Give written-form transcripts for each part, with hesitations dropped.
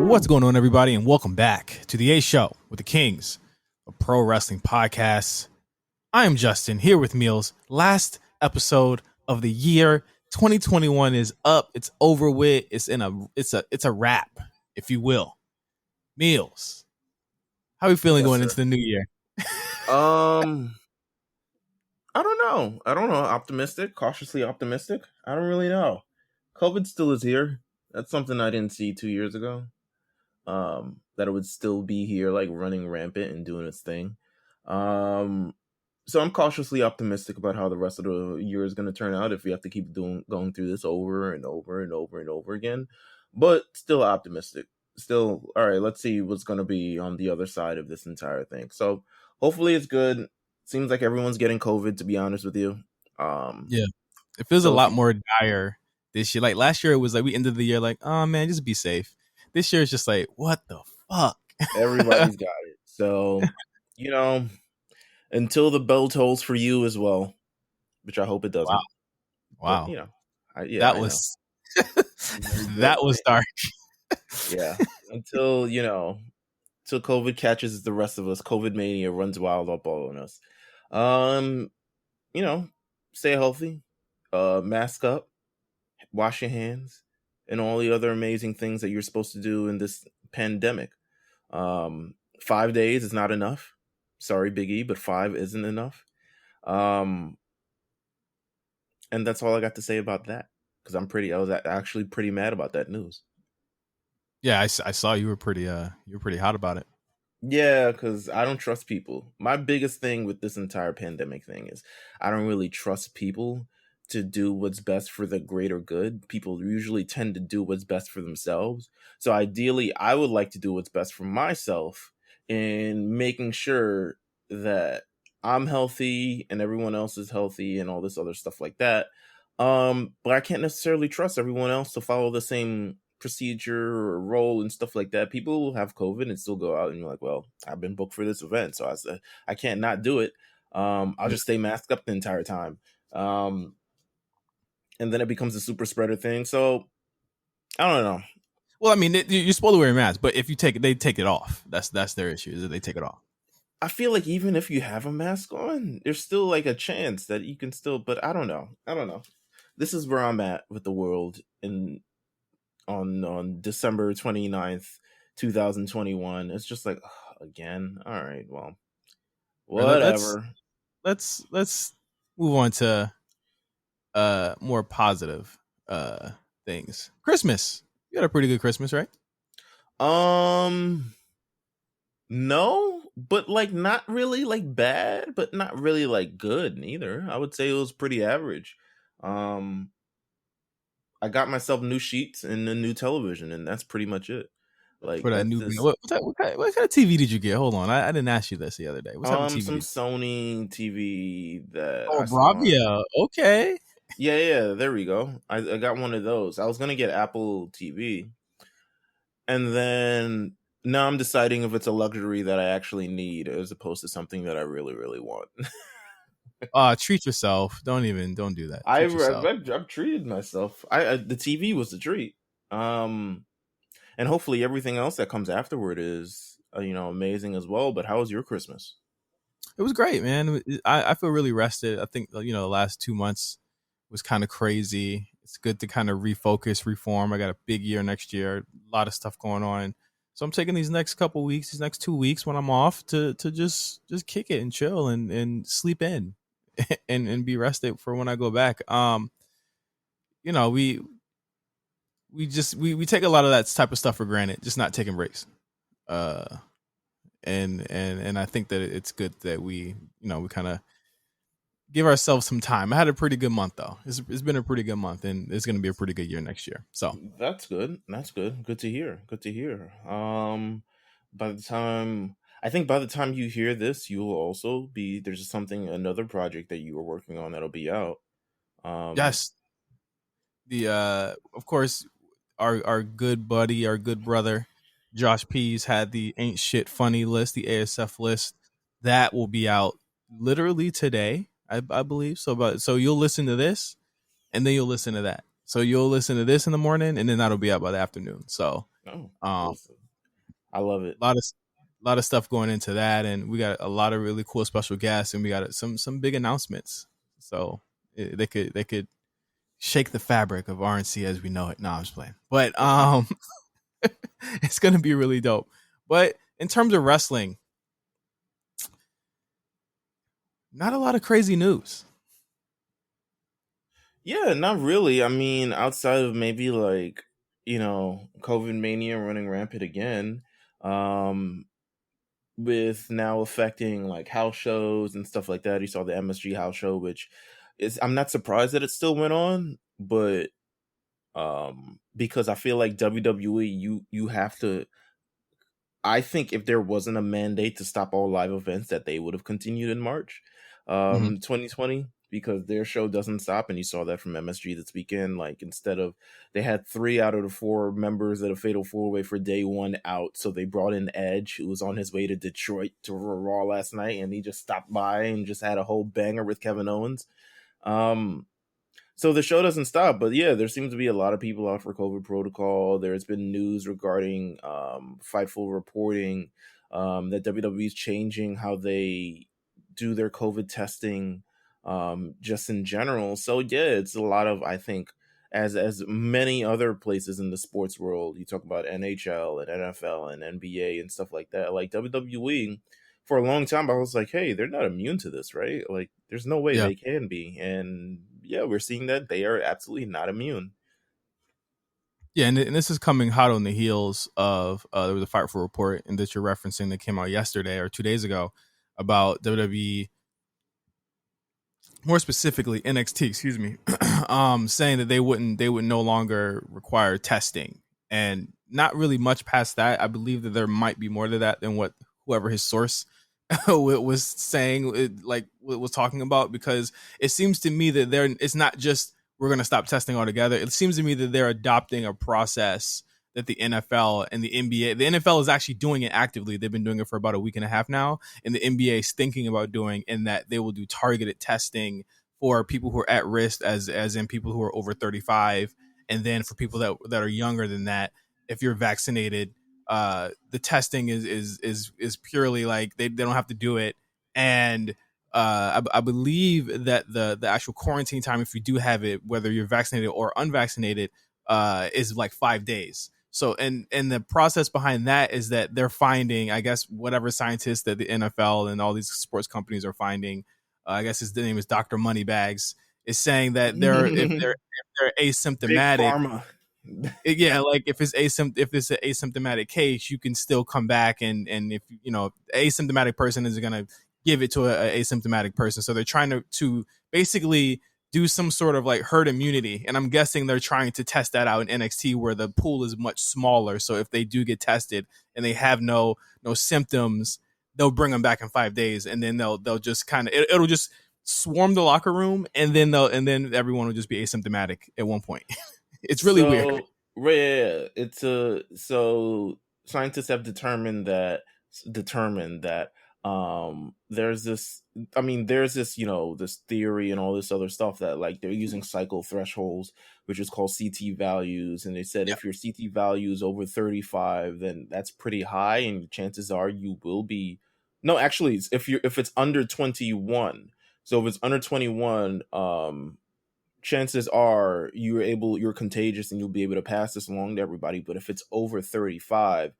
What's going on, everybody, and welcome back to the A Show with the Kings of Pro Wrestling Podcasts. I am Justin, here with Meals. Last episode of the year. 2021 is up. It's over with. It's a wrap, if you will. Meals, how are we feeling going into the new year? I don't know. Optimistic, cautiously optimistic. I don't really know. COVID still is here. That's something I didn't see 2 years ago. That it would still be here, like running rampant and doing its thing. So I'm cautiously optimistic about how the rest of the year is going to turn out if we have to keep going through this over and over and over and over again. But still optimistic. Still, all right, let's see what's going to be on the other side of this entire thing. So hopefully it's good. Seems like everyone's getting COVID, to be honest with you. Yeah, it feels a lot more dire this year. Like last year, it was like we ended the year like, oh man, just be safe. This year is just like, what the fuck? Everybody's got it. So, until the bell tolls for you as well, which I hope it doesn't. Wow. But, that was that was dark. Yeah. Until, till COVID catches the rest of us, COVID mania runs wild up all on us. Stay healthy, mask up, wash your hands, and all the other amazing things that you're supposed to do in this pandemic. 5 days is not enough. Sorry, Big E, but 5 isn't enough. And that's all I got to say about that. Because I was actually pretty mad about that news. Yeah, I saw you were pretty hot about it. Yeah, because I don't trust people. My biggest thing with this entire pandemic thing is I don't really trust people to do what's best for the greater good. People usually tend to do what's best for themselves. So ideally, I would like to do what's best for myself in making sure that I'm healthy and everyone else is healthy and all this other stuff like that. But I can't necessarily trust everyone else to follow the same procedure or role and stuff like that. People will have COVID and still go out and you're like, well, I've been booked for this event, so I can't not do it. I'll just stay masked up the entire time. And then it becomes a super spreader thing. So I don't know. Well, I mean, you're supposed to wear a mask, but if you take it, they take it off. That's their issue, is that they take it off. I feel like even if you have a mask on, there's still like a chance that you can still, but I don't know. This is where I'm at with the world on December 29th, 2021. It's just like, again, all right, well, whatever. Let's move on to more positive things. Christmas. You had a pretty good Christmas, right? No, but like not really like bad, but not really like good neither. I would say it was pretty average. I got myself new sheets and a new television, and that's pretty much it. Like for that new, what kind of TV did you get? Hold on, I didn't ask you this the other day. What type of TV? Some Sony TV that. Oh, Bravia. Okay. Yeah, there we go. I got one of those. I was gonna get Apple TV, and then now I'm deciding if it's a luxury that I actually need as opposed to something that I really, really want. Treat yourself. Don't do that. I've treated myself. The TV was a treat. And hopefully everything else that comes afterward is amazing as well. But how was your Christmas? It was great, man. I feel really rested. I think the last 2 months was kind of crazy. It's good to kind of refocus, reform. I got a big year next year, a lot of stuff going on. So I'm taking these next 2 weeks when I'm off to just kick it and chill and sleep in and be rested for when I go back. We take a lot of that type of stuff for granted, just not taking breaks. And I think that it's good that we kind of give ourselves some time. I had a pretty good month though. It's been a pretty good month, and it's going to be a pretty good year next year. So that's good. Good to hear. By the time I think by the time you hear this, you will also be there's something another project that you were working on that'll be out. Um, Yes, the of course our good buddy, our good brother, Josh Pease had the ain't shit funny list, the ASF list that will be out literally today, I believe. So you'll listen to this and then you'll listen to that. So you'll listen to this in the morning and then that'll be out by the afternoon. So oh, um, listen, I love it. a lot of stuff going into that, and we got a lot of really cool special guests, and we got some big announcements. So they could shake the fabric of RNC as we know it. No, I'm just playing, but it's gonna be really dope. But in terms of wrestling, not a lot of crazy news. Yeah, not really. I mean, outside of maybe like, COVID mania running rampant again, um, with now affecting like house shows and stuff like that. You saw the MSG house show, which is I'm not surprised that it still went on, but because I feel like WWE, you have to. I think if there wasn't a mandate to stop all live events, that they would have continued in March, Mm-hmm. 2020, because their show doesn't stop, and you saw that from MSG this weekend. Like instead of they had 3 out of the 4 members of the Fatal Four Way for day one out, so they brought in Edge, who was on his way to Detroit to Raw last night, and he just stopped by and just had a whole banger with Kevin Owens. Um, so the show doesn't stop, but yeah, there seems to be a lot of people out for COVID protocol. There's been news regarding Fightful reporting that WWE is changing how they do their COVID testing, just in general. So yeah, it's a lot of, I think, as many other places in the sports world. You talk about NHL and NFL and NBA and stuff like that. Like WWE, for a long time, I was like, hey, they're not immune to this, right? Like, there's no way Yeah, they can be. And yeah, we're seeing that they are absolutely not immune. yeah, and this is coming hot on the heels of there was a Fight for report, and that you're referencing that came out yesterday or 2 days ago about WWE, more specifically NXT, excuse me, saying that they would no longer require testing, and not really much past that. I believe that there might be more to that than what whoever his source was saying, like was talking about, because it seems to me that they're it's not just we're going to stop testing altogether. It seems to me that they're adopting a process that the NFL and the NBA, the NFL is actually doing it actively. They've been doing it for about a week and a half now, and the NBA is thinking about doing, in that they will do targeted testing for people who are at risk, as in people who are over 35, and then for people that are younger than that, if you're vaccinated, the testing is purely like they don't have to do it. And I believe that the actual quarantine time, if you do have it, whether you're vaccinated or unvaccinated, is like 5 days. So, and the process behind that is that they're finding, I guess, whatever scientists that the NFL and all these sports companies are finding. I guess his name is Doctor Moneybags, is saying that if they're Big asymptomatic, Pharma. yeah, like if if it's an asymptomatic case, you can still come back, and if you know asymptomatic person is going to give it to a asymptomatic person, so they're trying to basically do some sort of like herd immunity, and I'm guessing they're trying to test that out in NXT where the pool is much smaller. So if they do get tested and they have no symptoms, they'll bring them back in 5 days, and then they'll just kind of it'll just swarm the locker room, and then they'll and then everyone will just be asymptomatic at one point. It's really weird. So right, yeah, it's a so scientists have determined that there's this there's this this theory and all this other stuff that like they're using cycle thresholds, which is called CT values, and they said Yeah. if your CT value is over 35, then that's pretty high, and chances are you will be no, actually if it's under 21. So if it's under 21, chances are you're contagious and you'll be able to pass this along to everybody. But if it's over 35,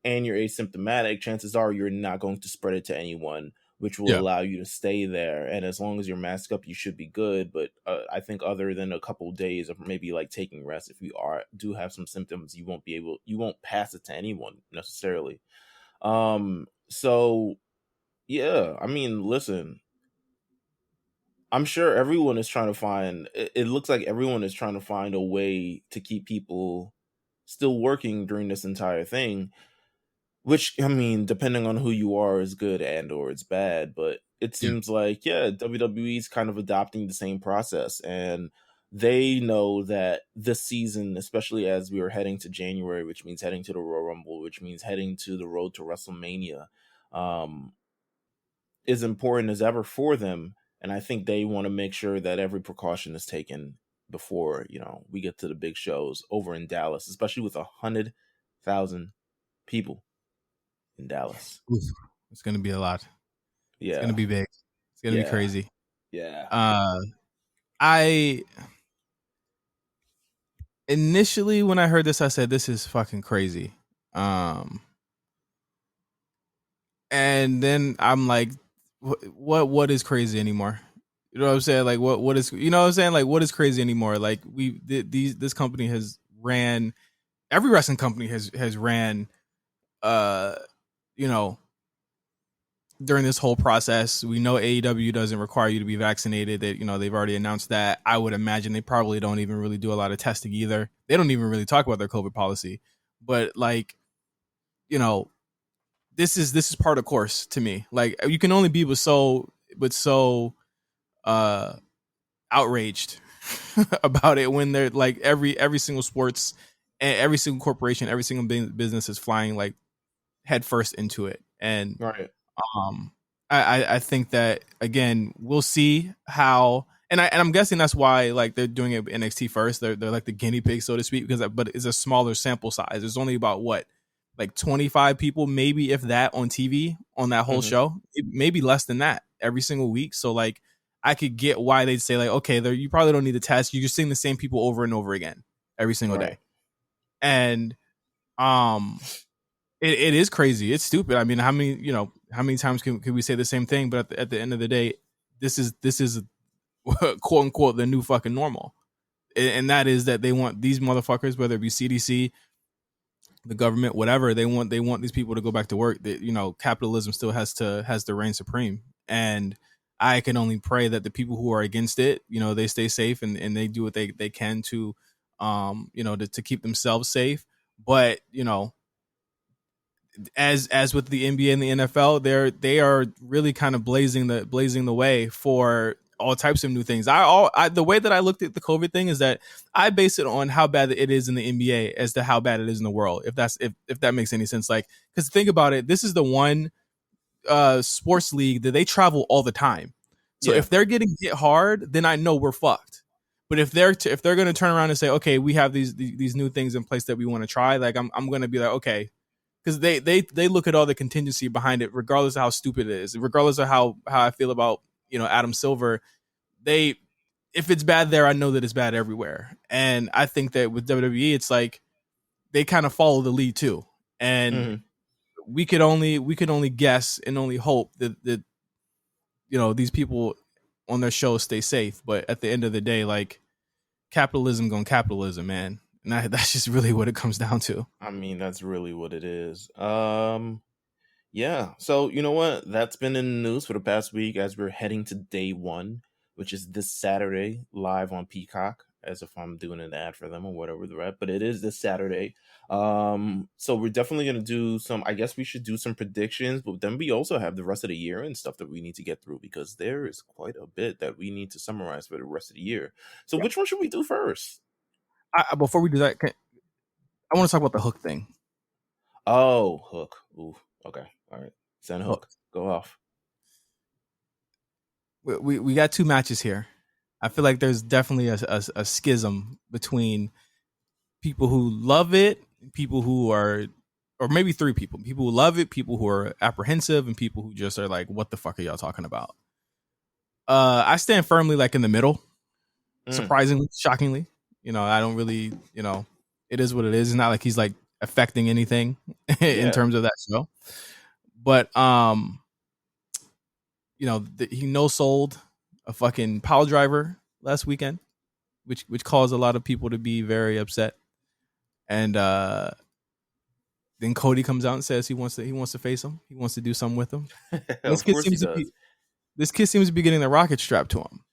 and you're asymptomatic, chances are you're not going to spread it to anyone, which will Yeah. allow you to stay there. And as long as you're masked up, you should be good. But I think other than a couple of days of maybe like taking rest, if you do have some symptoms, you won't pass it to anyone necessarily. So yeah, I mean, listen, I'm sure everyone is trying to find it looks like everyone is trying to find a way to keep people still working during this entire thing, which I mean, depending on who you are, is good and or it's bad. But it Yeah. seems like yeah, WWE's kind of adopting the same process, and they know that this season, especially as we are heading to January, which means heading to the Royal Rumble, which means heading to the road to WrestleMania, um, is important as ever for them. And I think they want to make sure that every precaution is taken before we get to the big shows over in Dallas, especially with 100,000 people in Dallas. Oof. It's gonna be a lot. It's gonna Yeah, be big. It's gonna be yeah, crazy. yeah, Uh, I initially when I heard this, I said, "This is fucking crazy." Um, and then I'm like, What is crazy anymore?" You know what I'm saying? Like, what is, you know what I'm saying? Like, what is crazy anymore? Like, this company has ran, every wrestling company has ran, uh, you know, during this whole process. We know AEW doesn't require you to be vaccinated. That, they've already announced that. I would imagine they probably don't even really do a lot of testing either. They don't even really talk about their COVID policy. But like, you know, this is part of course to me. Like, you can only be so uh outraged about it when they're like, every single sports and every single corporation, every single business is flying like headfirst into it. And right, Um, I think that again, we'll see how, and I'm guessing that's why like they're doing it NXT first. They're like the guinea pig, so to speak, because but it's a smaller sample size. There's only about what, like 25 people, maybe if that, on TV on that whole hmm show, maybe less than that every single week. So like, I could get why they'd say like, okay, there, you probably don't need to test. You're just seeing the same people over and over again every single day, right. and um it is crazy. It's stupid. I mean, how many times can we say the same thing? But at the end of the day, this is quote unquote the new fucking normal, and that is that they want these motherfuckers, whether it be CDC, the government, whatever, they want these people to go back to work. That, capitalism still has to reign supreme, and I can only pray that the people who are against it, they stay safe, and they do what they can to, to keep themselves safe. But as with the NBA and the NFL, they are really kind of blazing the way for all types of new things. The way that I looked at the COVID thing is that I base it on how bad it is in the NBA as to how bad it is in the world. If that makes any sense, like, because think about it, this is the one sports league that they travel all the time. So Yeah, if they're getting hit hard, then I know we're fucked. But if they're going to turn around and say, okay, we have these new things in place that we want to try, like, I'm going to be like, okay, because they look at all the contingency behind it, regardless of how stupid it is, regardless of how I feel about Adam Silver. They, if it's bad there, I know that it's bad everywhere, and I think that with WWE, it's like they kind of follow the lead too, and hmm we could only guess and only hope that these people on their show stay safe, but at the end of the day, like, capitalism going capitalism, man, and that's just really what it comes down to. I mean, that's really what it is. Yeah. So you know what? That's been in the news for the past week as we're heading to day one, which is this Saturday, live on Peacock. As if I'm doing an ad for them or whatever the rest, but it is this Saturday. So we're definitely gonna do some. I guess we should do some predictions, but then we also have the rest of the year and stuff that we need to get through because there is quite a bit that we need to summarize for the rest of the year. So Yeah. which one should we do first? Before we do that, I want to talk about the Hook thing. Oh, Hook. Ooh. Okay. All right. Send Hook. Hook. Go off. We got two matches here. I feel like there's definitely a schism between people who love it, people who are, or maybe three people who love it, people who are apprehensive, and people who just are like, what the fuck are y'all talking about? I stand firmly like in the middle, Mm, surprisingly, shockingly. I don't really, it is what it is. It's not like he's like affecting anything in yeah. terms of that show. But he no sold a fucking pile driver last weekend, which caused a lot of people to be very upset. And then Cody comes out and says he wants to face him. He wants to do something with him. And Of course he does. this kid seems to be getting the rocket strapped to him.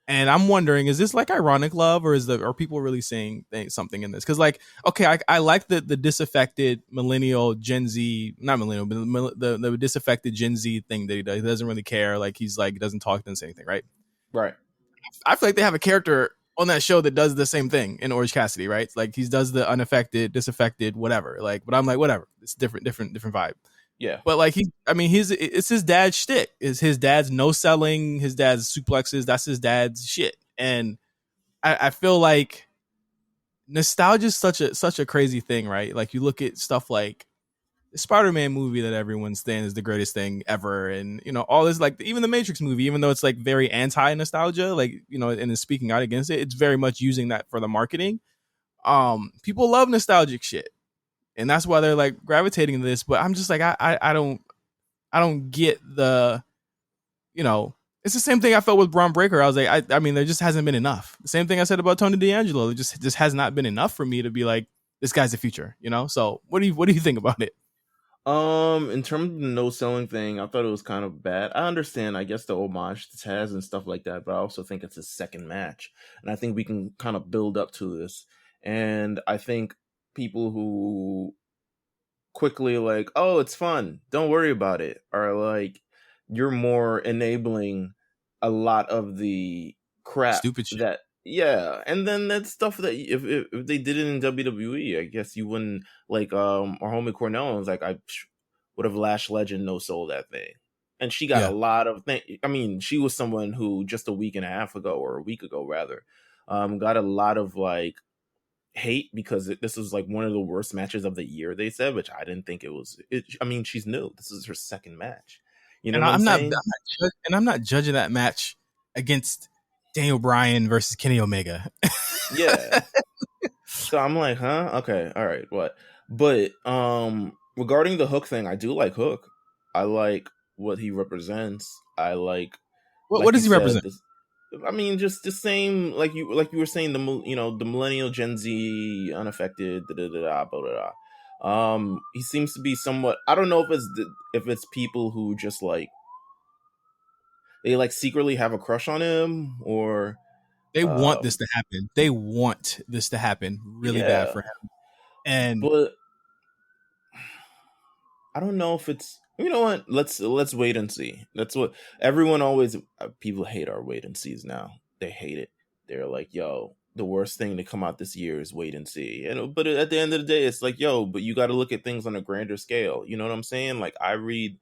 And I'm wondering, is this like ironic love, or are people really saying something in this? Because like, okay, I like the disaffected millennial Gen Z, not millennial, but the disaffected Gen Z thing that he does. He doesn't really care. Like he's like, he doesn't talk, doesn't say anything, right? Right. I feel like they have a character on that show that does the same thing in Orange Cassidy, right? Like he does the unaffected, disaffected, whatever. Like, but I'm like, whatever. It's different vibe. Yeah. But like I mean, it's his dad's shtick. Is his dad's no selling, his dad's suplexes. That's his dad's shit. And I feel like nostalgia is such a crazy thing, right? Like you look at stuff like the Spider-Man movie that everyone's saying is the greatest thing ever, and all this, like even the Matrix movie, even though it's like very anti-nostalgia, like and is speaking out against it, it's very much using that for the marketing. People love nostalgic shit, and that's why they're like gravitating to this. But I'm just like I don't get the you know, it's the same thing I felt with Braun Breaker. I was like, I mean, there just hasn't been enough. The same thing I said about Tony D'Angelo. It just has not been enough for me to be like, this guy's the future. So what do you think about it? In terms of the no selling thing, I thought it was kind of bad. I understand, I guess, the homage to Taz and stuff like that, but I also think it's his second match, and I think we can kind of build up to this. And I think people who quickly like, oh, it's fun, don't worry about it, are like, you're more enabling a lot of the crap Stupid shit. that, yeah. And then that stuff that if they did it in WWE, I guess you wouldn't, like, our homie Cornell was like, I would have Lash Legend no sold that thing. And she got a Yeah. lot of I mean, she was someone who just a week and a half ago, or a week ago rather, got a lot of like hate because this was like one of the worst matches of the year, they said, which I didn't think it was. I mean, she's new. This is her second match. You know And what I'm saying? I'm not judging that match against Daniel Bryan versus Kenny Omega. Yeah. So I'm like, huh? Okay, all right, what? But regarding the Hook thing, I do like Hook. I like what he represents. I What like does you he said, represent? this. I mean, just the same, like you were saying, the millennial Gen Z unaffected, da da da da, blah, blah, blah. He seems to be somewhat. I don't know if it's people who just like, they like secretly have a crush on him, or They want this um to happen. They want this to happen really bad yeah. for him. And But I don't know if it's, you know what? Let's wait and see. That's what everyone always, people hate our wait and sees now. They hate it. They're like, "Yo, the worst thing to come out this year is wait and see." And but at the end of the day, it's like, "Yo, but you got to look at things on a grander scale." You know what I'm saying? Like I read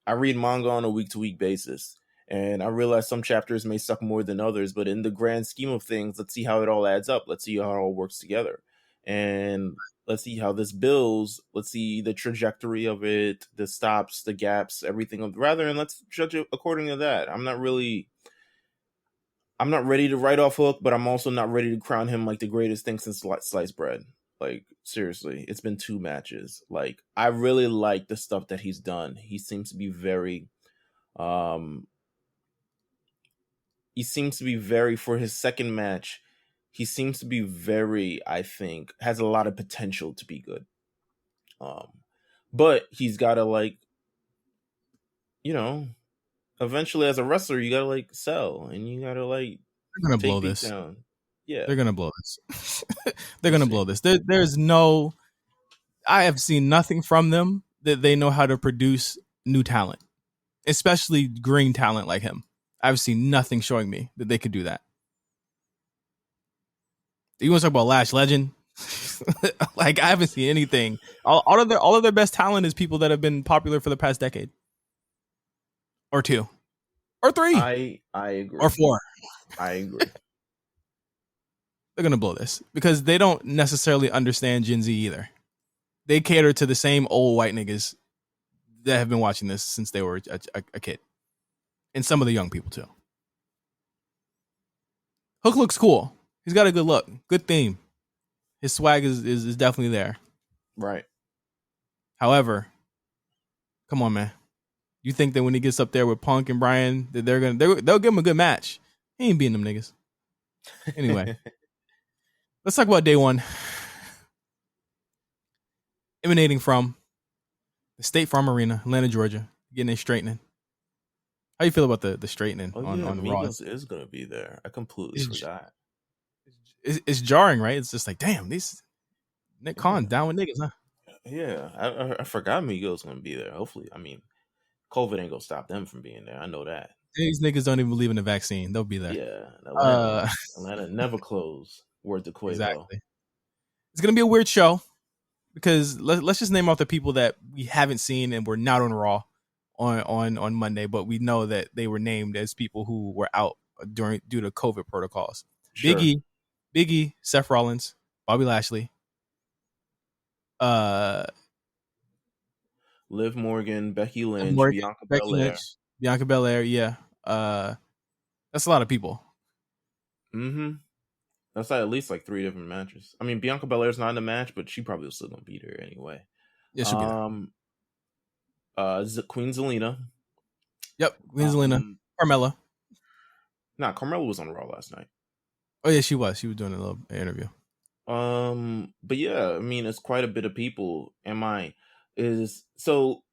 manga on a week to week basis. And I realize some chapters may suck more than others, but in the grand scheme of things, let's see how it all adds up. Let's see how it all works together. And let's see how this builds. Let's see the trajectory of it, the stops, the gaps, everything of rather, and let's judge it according to that. I'm not ready to write off Hook, but I'm also not ready to crown him like the greatest thing since sliced bread. Like, seriously, it's been two matches. Like, I really like the stuff that he's done. Um he seems to be very, for his second match, he seems to be very, I think, has a lot of potential to be good. Um but he's got to like, you know, eventually as a wrestler, you got to like sell, and you got to like they're gonna take blow beat this. down. Yeah, They're gonna blow this. They're we'll gonna blow see. this. There's no. I have seen nothing from them that they know how to produce new talent, especially green talent like him. I've seen nothing showing me that they could do that. You want to talk about Lash Legend? Like I haven't seen anything. All of their best talent is people that have been popular for the past decade or two or three I or agree. four. I agree. They're gonna blow this because they don't necessarily understand Gen Z either. They cater to the same old white niggas that have been watching this since they were a kid, and some of the young people too. Hook looks cool. He's got a good look, good theme. His swag is definitely there. Right. However, come on, man. You think that when he gets up there with Punk and Bryan, that they'll give him a good match? He ain't beating them niggas. Anyway, let's talk about day one. Emanating from the State Farm Arena, Atlanta, Georgia, getting a straightening. How you feel about the straightening Oh on yeah, on Raw? Migos is gonna be there. I completely It's, forgot. it's jarring, right? It's just like, damn, these Nick Khan Yeah, down with niggas, huh? yeah. I forgot Migos gonna be there. Hopefully, I mean, COVID ain't gonna stop them from being there. I know that. These niggas don't even believe in the vaccine. They'll be there. Yeah, Uh, Atlanta never close. Word to Quavo. exactly. It's gonna be a weird show because let's just name off the people that we haven't seen and were not on Raw on Monday, but we know that they were named as people who were out during due to COVID protocols. Sure. Biggie, Biggie, Seth Rollins, Bobby Lashley, uh, Liv Morgan, Becky Lynch, Morgan, Bianca Becky Belair. Lynch, Bianca Belair. Yeah, that's a lot of people. Mm-hmm. That's at least like three different matches. I mean, Bianca Belair's not in the match, but she probably was still gonna beat her anyway. Yeah, she'll be there. Um, Queen Zelina. Yep, Queen Zelina, Um, Carmella. Carmella was on Raw last night. Oh yeah, she was. She was doing a little interview. But yeah, I mean, it's quite a bit of people. Am I is so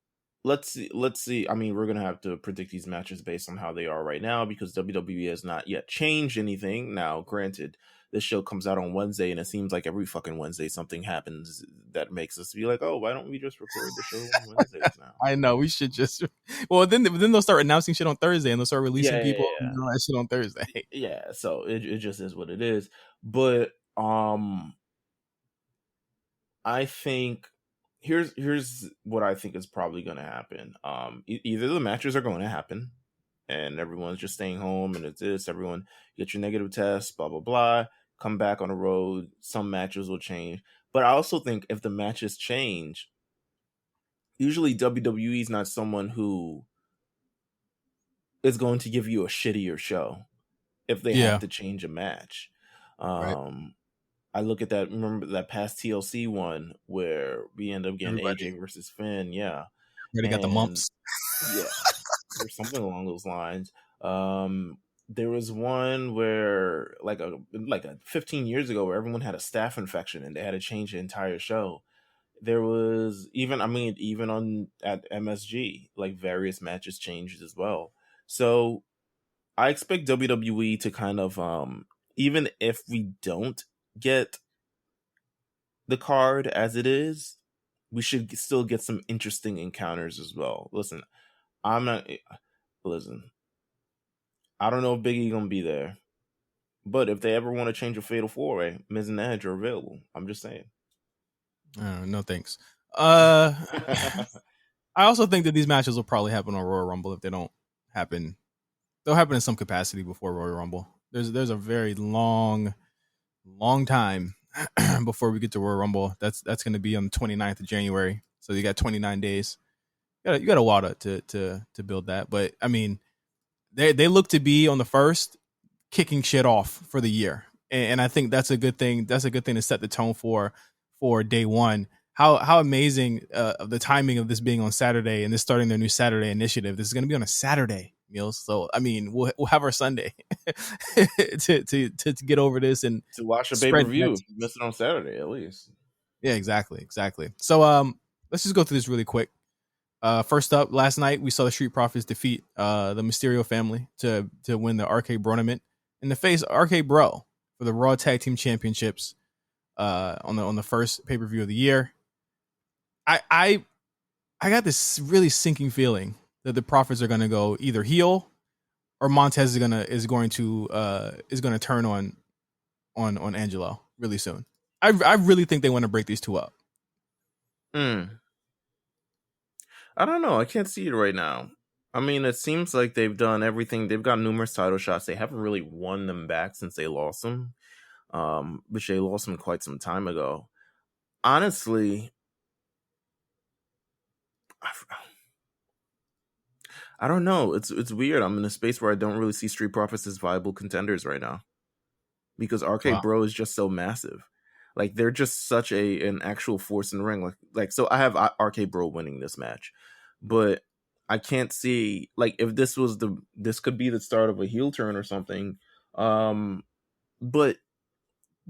let's see. I mean, we're gonna have to predict these matches based on how they are right now because WWE has not yet changed anything. Now, granted, this show comes out on Wednesday, and it seems like every fucking Wednesday something happens that makes us be like, oh, why don't we just record the show on Wednesdays now? I know we should just. Well, then they'll start announcing shit on Thursday, and they'll start Yeah, releasing yeah, people and yeah. all that shit on Thursday. Yeah, so it just is what it is. But I think here's what I think is probably going to happen. Either the matches are going to happen, and everyone's just staying home, and it's this. Everyone get your negative test, blah blah blah. Come back on the road. Some matches will change, but I also think if the matches change, usually WWE is not someone who is going to give you a shittier show if they have Yeah, to change a match. right. Um, I look at that. Remember that past TLC one where we end up getting AJ Everybody, versus Finn, yeah, everybody got the and mumps. yeah, or something along those lines. There was one where like a 15 years ago where everyone had a staph infection and they had to change the entire show. There was even, I mean, even on at MSG, like various matches changed as well. So I expect WWE to kind of even if we don't get the card as it is, we should still get some interesting encounters as well. Listen, I'm not. Listen, I don't know if Biggie gonna be there, but if they ever want to change a fatal four way, Miz and Edge are available. I'm just saying. No thanks. Uh, I also think that these matches will probably happen on Royal Rumble if they don't happen. They'll happen in some capacity before Royal Rumble. There's a very long time before we get to Royal Rumble. That's going to be on the 29th of January. So you got 29 days. You got a while to build that. But I mean, they look to be on the first kicking shit off for the year, and I think that's a good thing. That's a good thing to set the tone for day one. How amazing the timing of this being on Saturday and this starting their new Saturday initiative. This is going to be on a Saturday, Meals. So I mean, we'll have our Sunday to get over this and To watch a pay per spread view, if you negativity. miss it on Saturday, at least. Yeah, exactly. So let's just go through this really quick. First up, last night we saw the Street Profits defeat the Mysterio family to win the Arcade Bronament and to face Arcade Bro for the Raw Tag Team Championships on the first pay per view of the year. I, I I got this really sinking feeling that the Profits are going to go either heel or Montez is going to turn on Angelo really soon. I really think they want to break these two up. Hmm. I don't know. I can't see it right now. I mean, it seems like they've done everything. They've got numerous title shots. They haven't really won them back since they lost them, which they lost them quite some time ago. Honestly, I, I don't know. It's weird. I'm in a space where I don't really see Street Profits as viable contenders right now because Wow. Arcade Bro is just so massive. Like they're just such an actual force in the ring. Like so, I have Arcade Bro winning this match, but I can't see like if this could be the start of a heel turn or something. But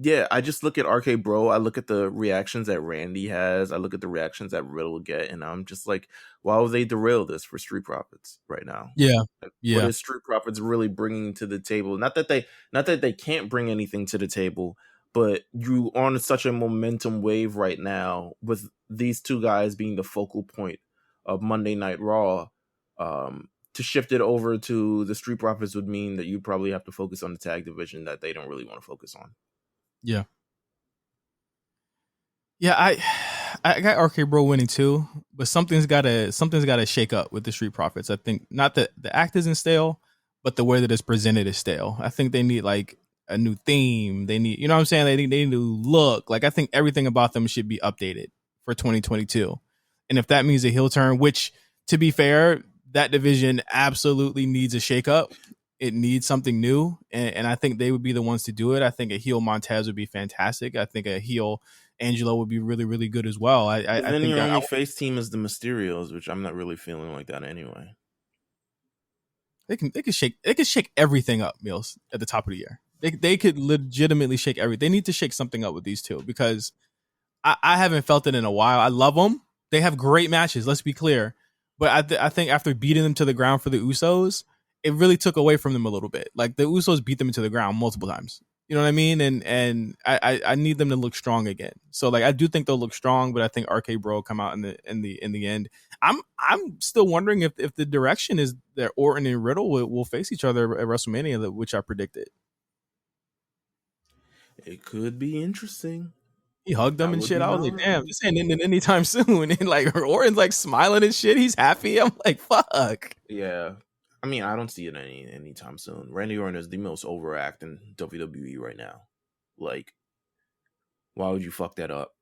Yeah, I just look at RK Bro. I look at the reactions that Randy has. I look at the reactions that Riddle will get, and I'm just like, why would they derail this for Street Profits right now? Yeah, Like, what yeah, is Street Profits really bringing to the table? Not that they can't bring anything to the table, but you on such a momentum wave right now with these two guys being the focal point of Monday Night Raw. To shift it over to the Street Profits would mean that you probably have to focus on the tag division that they don't really want to focus on. yeah. Yeah, I got RK Bro winning too, but something's gotta shake up with the Street Profits. I think not that the act isn't stale, but the way that it's presented is stale. I think they need like a new theme. They need, you know what I'm saying? They need a new look. Like I think everything about them should be updated for 2022. And if that means a heel turn, which to be fair, that division absolutely needs a shake up. It needs something new, and I think they would be the ones to do it. I think a heel Montez would be fantastic. I think a heel Angelo would be really, really good as well. But I then think your only face team is the Mysterios, which I'm not really feeling like that anyway. they can shake everything up, Mills, at the top of the year. They could legitimately shake everything. They need to shake something up with these two because I haven't felt it in a while. I love them. They have great matches. Let's be clear, but I think after beating them to the ground for the Usos, it really took away from them a little bit. Like the Usos beat them into the ground multiple times. You know what I mean? And I need them to look strong again. So like I do think they'll look strong, but I think RK Bro come out in the end. I'm still wondering if the direction is that Orton and Riddle will face each other at WrestleMania, which I predicted. It could be interesting. He hugged them I and would shit. be I was like, not. damn, this ain't ending anytime soon. And like Orton's like smiling and shit. He's happy. I'm like, fuck. Yeah. I mean, I don't see it anytime soon. Randy Orton is the most overact in WWE right now. Like, why would you fuck that up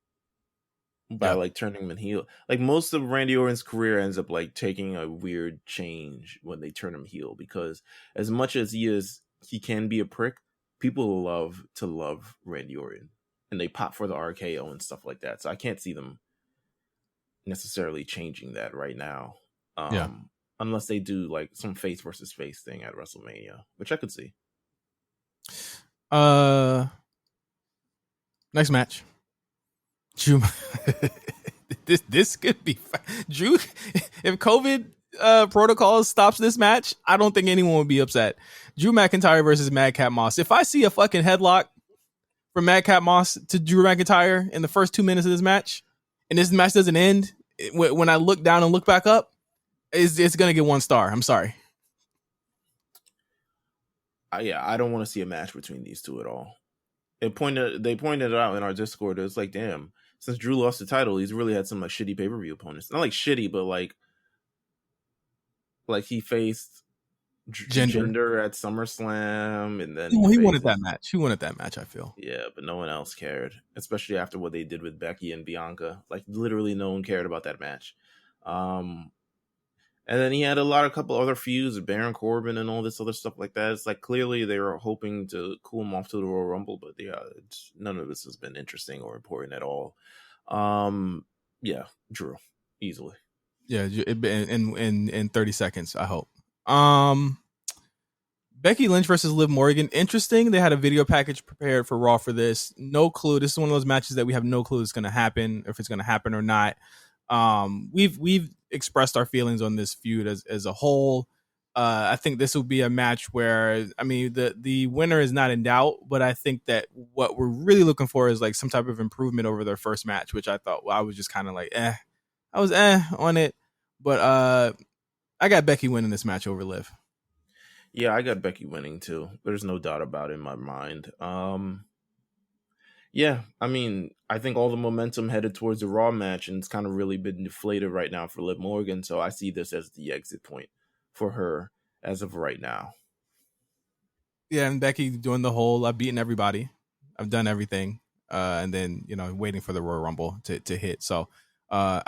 by Yeah. like turning him in heel? Like most of Randy Orton's career ends up like taking a weird change when they turn him heel because as much as he can be a prick, people love to love Randy Orton and they pop for the RKO and stuff like that. So I can't see them necessarily changing that right now. Yeah. Unless they do like some face versus face thing at WrestleMania, which I could see. Uh, next match. Drew. this could be Drew. If COVID protocol stops this match, I don't think anyone would be upset. Drew McIntyre versus Madcap Moss. If I see a fucking headlock from Madcap Moss to Drew McIntyre in the first 2 minutes of this match, and this match doesn't end, when I look down and look back up, it's gonna get 1 star. I'm sorry. Yeah, I don't want to see a match between these two at all. They pointed it out in our Discord. It was like, damn, since Drew lost the title, he's really had some like shitty pay per view opponents. Not like shitty, but like he faced Gender. Gender at SummerSlam, and then he He wanted that faces match. He wanted that match. I feel. yeah, but no one else cared, especially after what they did with Becky and Bianca. Like literally, no one cared about that match. Um, And then he had a couple other feuds with Baron Corbin and all this other stuff like that. It's like clearly they were hoping to cool him off to the Royal Rumble, but yeah, none of this has been interesting or important at all. Yeah, Drew easily. Yeah, in 30 seconds. I hope. Um, Becky Lynch versus Liv Morgan. Interesting. They had a video package prepared for Raw for this. No clue. This is one of those matches that we have no clue it's going to happen, if it's going to happen or not. We've expressed our feelings on this feud as a whole. I think this will be a match where I mean the winner is not in doubt, but I think that what we're really looking for is like some type of improvement over their first match, which I thought I was just kind of like I was on it, but I got Becky winning this match over Liv. Yeah, I got Becky winning too. There's no doubt about it in my mind. Yeah, I mean, I think all the momentum headed towards the Raw match, and it's kind of really been deflated right now for Liv Morgan. So I see this as the exit point for her as of right now. Yeah, and Becky doing the whole I've beaten everybody, I've done everything, and then waiting for the Royal Rumble to hit. So, could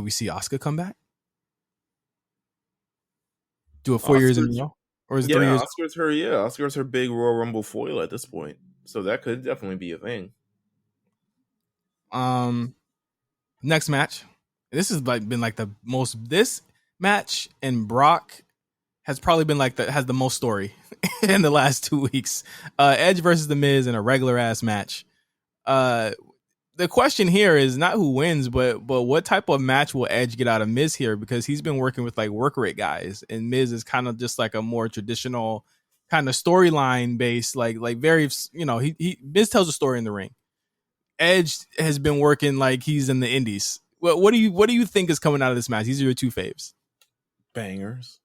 we see Asuka come back? Do it 4 years in a Oscar's row, or is it Yeah, 3 years? Oscar's her big Royal Rumble foil at this point. So that could definitely be a thing. Next match. This has like been like the most. This match and Brock has probably been like has the most story in the last 2 weeks. Edge versus the Miz in a regular ass match. Uh, the question here is not who wins, but what type of match will Edge get out of Miz here, because he's been working with like work rate guys, and Miz is kind of just like a more traditional kind of storyline based, like very he Miz tells a story in the ring. Edge has been working like he's in the Indies. What do you think is coming out of this match? These are your two faves. Bangers.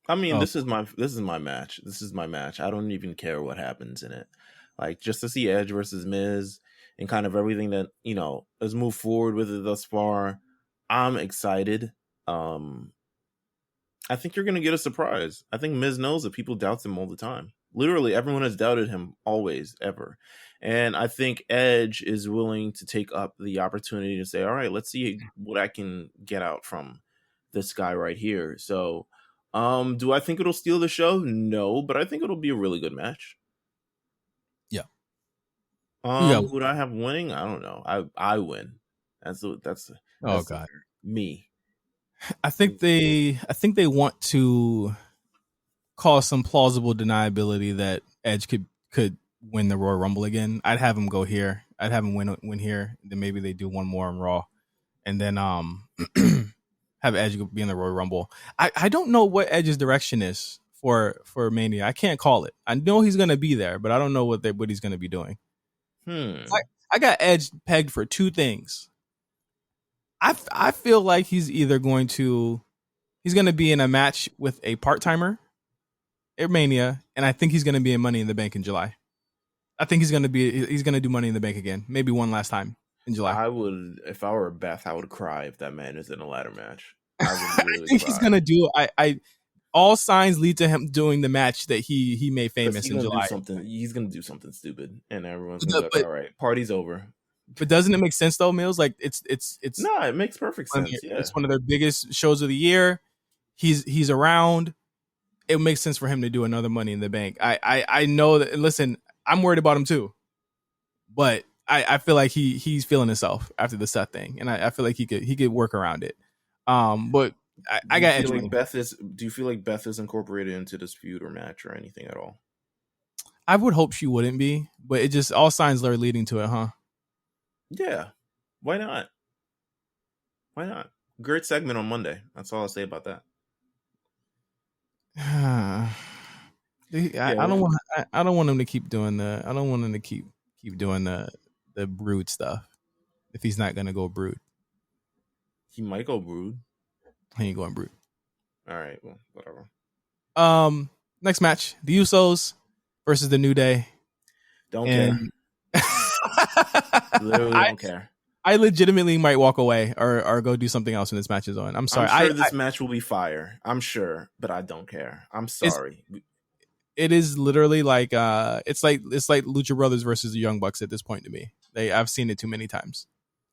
I mean, Oh, this is my match. This is my match. I don't even care what happens in it. Like, just to see Edge versus Miz and kind of everything that has moved forward with it thus far, I'm excited. Um, I think you're gonna get a surprise. I think Miz knows that people doubt him all the time. Literally, everyone has doubted him always, ever. And I think Edge is willing to take up the opportunity to say, all right, let's see what I can get out from this guy right here. So, do I think it'll steal the show? No, but I think it'll be a really good match. yeah. You got. Who do I have winning? I don't know. I win. That's Oh that's god. me. I think they want to cause some plausible deniability that Edge could win the Royal Rumble again. I'd have him go here. I'd have him win here. Then maybe they do one more on Raw, and then have Edge be in the Royal Rumble. I don't know what Edge's direction is for Mania. I can't call it. I know he's gonna be there, but I don't know what he's gonna be doing. I, Hmm. I got Edge pegged for two things. I feel like he's gonna be in a match with a part timer at Mania, and I think he's gonna be in Money in the Bank in July. I think he's gonna do Money in the Bank again, maybe one last time in July. I would, if I were Beth, I would cry if that man is in a ladder match. I would I really think he's cry gonna do. I all signs lead to him doing the match that he made because famous in July. He's gonna do something stupid, and everyone's But gonna be the, like, but "All right, party's over." but doesn't it make sense though, Mills? Like it's No, it makes perfect sense. Yeah, it's one of their biggest shows of the year. He's around. It makes sense for him to do another Money in the Bank. I know that. Listen, I'm worried about him too, but I feel like he's feeling himself after the Seth thing, and I feel like he could work around it. But I got Edge winning. Do you feel like Beth is incorporated into this feud or match or anything at all? I would hope she wouldn't be, but it just all signs are leading to it, huh? Yeah, why not? Why not? Great segment on Monday. That's all I'll say about that. I Yeah, don't want I don't want him to keep doing I don't want him to keep doing the brood stuff if he's not gonna go brood. he might go Brood. He ain't going brood. All right, well, whatever. Next match, the Usos versus the New Day, Don't care. and Literally I don't care. I legitimately might walk away or go do something else when this match is on. I'm I'm sorry. sure this match will be fire. I'm sure, but I don't care. I'm It's sorry. it is literally like it's like Lucha Brothers versus the Young Bucks at this point to me. I've seen it too many times.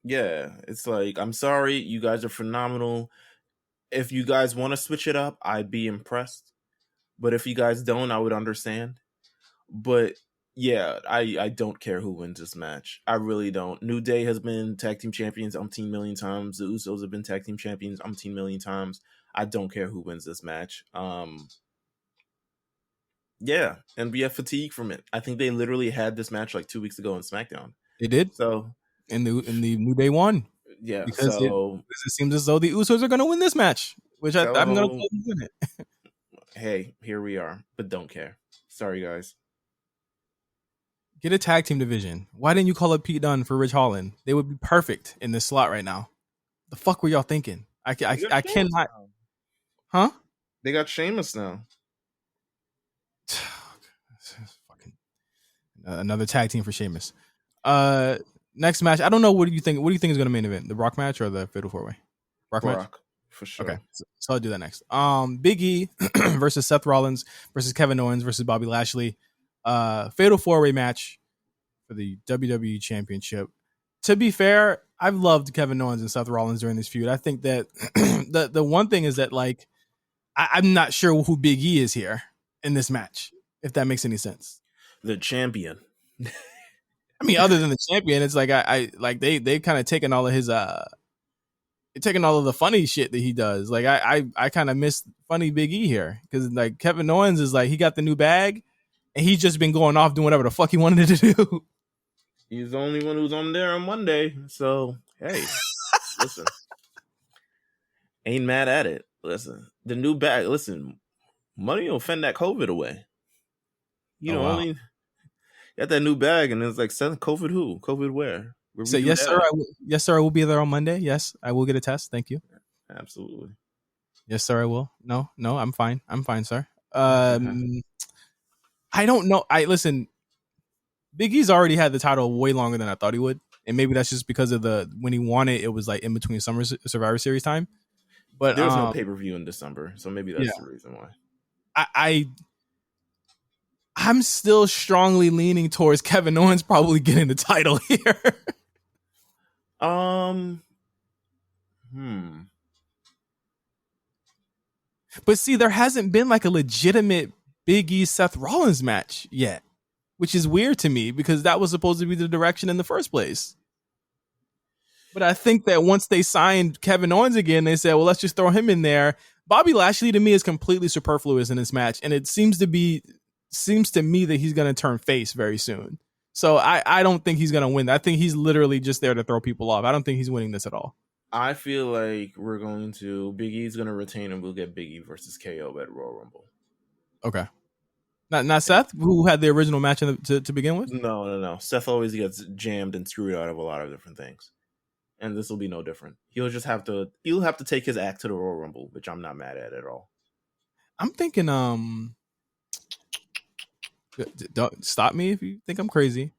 Yeah, it's like, I'm sorry. You guys are phenomenal. If you guys want to switch it up, I'd be impressed. But if you guys don't, I would understand. But yeah, I don't care who wins this match. I really don't. New Day has been tag team champions umpteen million times. The Usos have been tag team champions umpteen million times. I don't care who wins this match. Yeah, and we have fatigue from it. I think they literally had this match like 2 weeks ago on SmackDown. They did, So and the New Day won yeah, because it seems as though the Usos are going to win this match, which I'm going to win it. hey, here we are, but don't care. Sorry, guys. Get a tag team division. Why didn't you call up Pete Dunne for Rich Holland? They would be perfect in this slot right now. The fuck were y'all thinking? I cannot. Now. Huh? They got Sheamus now. Fucking another tag team for Sheamus. Next match. I don't know. What do you think? What do you think is going to main event? The Brock match or the Fatal 4-Way? Brock match. Brock, for sure. Okay, so I'll do that next. Big E versus Seth Rollins versus Kevin Owens versus Bobby Lashley. Fatal 4-Way match for the WWE Championship. To be fair, I've loved Kevin Owens and Seth Rollins during this feud. I think that the one thing is that like I'm not sure who Big E is here in this match, if that makes any sense. The champion. I mean, other than the champion, it's like I like they kind of taken all of his taking all of the funny shit that he does. Like I kind of miss funny Big E here because like Kevin Owens is like he got the new bag and he's just been going off doing whatever the fuck he wanted to do. He's the only one who's on there on Monday. So hey, listen, ain't mad at it. Listen, the new bag. Listen, money will fend that COVID away. You Oh know, wow. only got that new bag, and it's like, send COVID who? COVID where? Where we So do yes, that sir. at? Yes, sir. I will be there on Monday. Yes, I will get a test. Thank you. Absolutely. Yes, sir. I will. No, no, I'm fine. I'm fine, sir. I don't know. I listen. Big E's already had the title way longer than I thought he would, and maybe that's just because of the when he won it, it was like in between Summer Survivor Series time. But There's no pay per view in December, so maybe yeah, that's the reason why. I I'm still strongly leaning towards Kevin Owens probably getting the title here. Um, hmm. But see, there hasn't been like a legitimate Big E Seth Rollins match yet, which is weird to me because that was supposed to be the direction in the first place. But I think that once they signed Kevin Owens again, they said, well, let's just throw him in there. Bobby Lashley to me is completely superfluous in this match, and it seems to me that he's going to turn face very soon. So I don't think he's going to win. I think he's literally just there to throw people off. I don't think he's winning this at all. I feel like Big E's going to retain, and we'll get Big E versus KO at Royal Rumble. Okay. Not Seth, who had the original match to begin with? No. Seth always gets jammed and screwed out of a lot of different things. And this will be no different. He'll have to take his act to the Royal Rumble, which I'm not mad at all. I'm thinking, don't stop me if you think I'm crazy.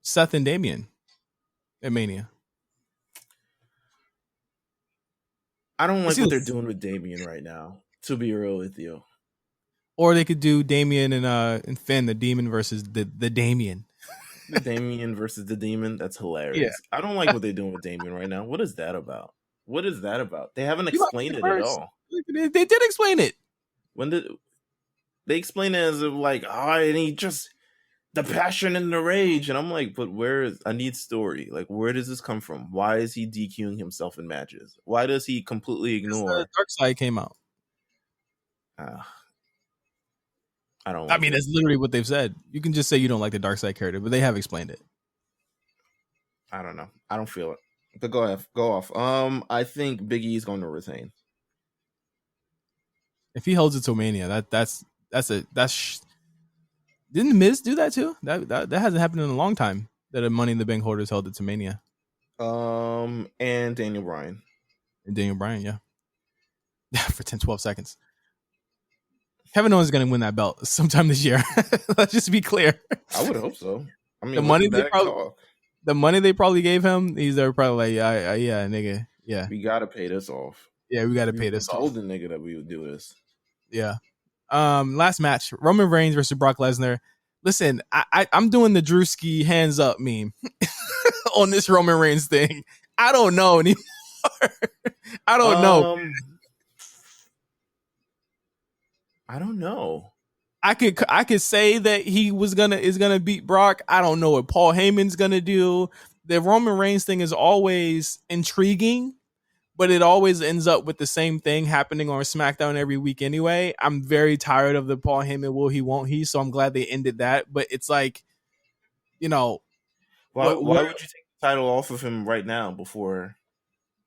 Seth and Damian at Mania. I don't like what they're doing with Damian right now, to be real with you. Or they could do Damian and Finn, the Demon versus the Damian. The Damian versus the Demon, that's hilarious. Yeah. I don't like what they're doing with Damian right now. What is that about? They haven't explained it at all. They did explain it. When did they explain it as if like, and he just the passion and the rage, and I'm like, but I need story. Like, where does this come from? Why is he DQing himself in matches? Why does he completely ignore? Dark Side came out. I don't. I mean, that's literally what they've said. You can just say you don't like the Dark Side character, but they have explained it. I don't know. I don't feel it. But go off. I think Big E is going to retain. If he holds it to Mania, that's didn't the Miz do that too? That hasn't happened in a long time. That a Money in the Bank holder has held it to Mania. And Daniel Bryan. Yeah. For 10-12 seconds. Kevin Owens is going to win that belt sometime this year. Let's just be clear. I would hope so. I mean, the money they probably gave him, he's probably like, yeah, nigga, yeah. We got to pay this off. Yeah, we got to pay this off. Told the nigga that we would do this. Yeah. Last match, Roman Reigns versus Brock Lesnar. Listen, I'm doing the Drewski hands up meme on this Roman Reigns thing. I don't know anymore. I don't know. I don't know. I could say that he is gonna beat Brock. I don't know what Paul Heyman's gonna do. The Roman Reigns thing is always intriguing, but it always ends up with the same thing happening on SmackDown every week anyway. I'm very tired of the Paul Heyman will he won't he, so I'm glad they ended that. But it's like, why would you take the title off of him right now before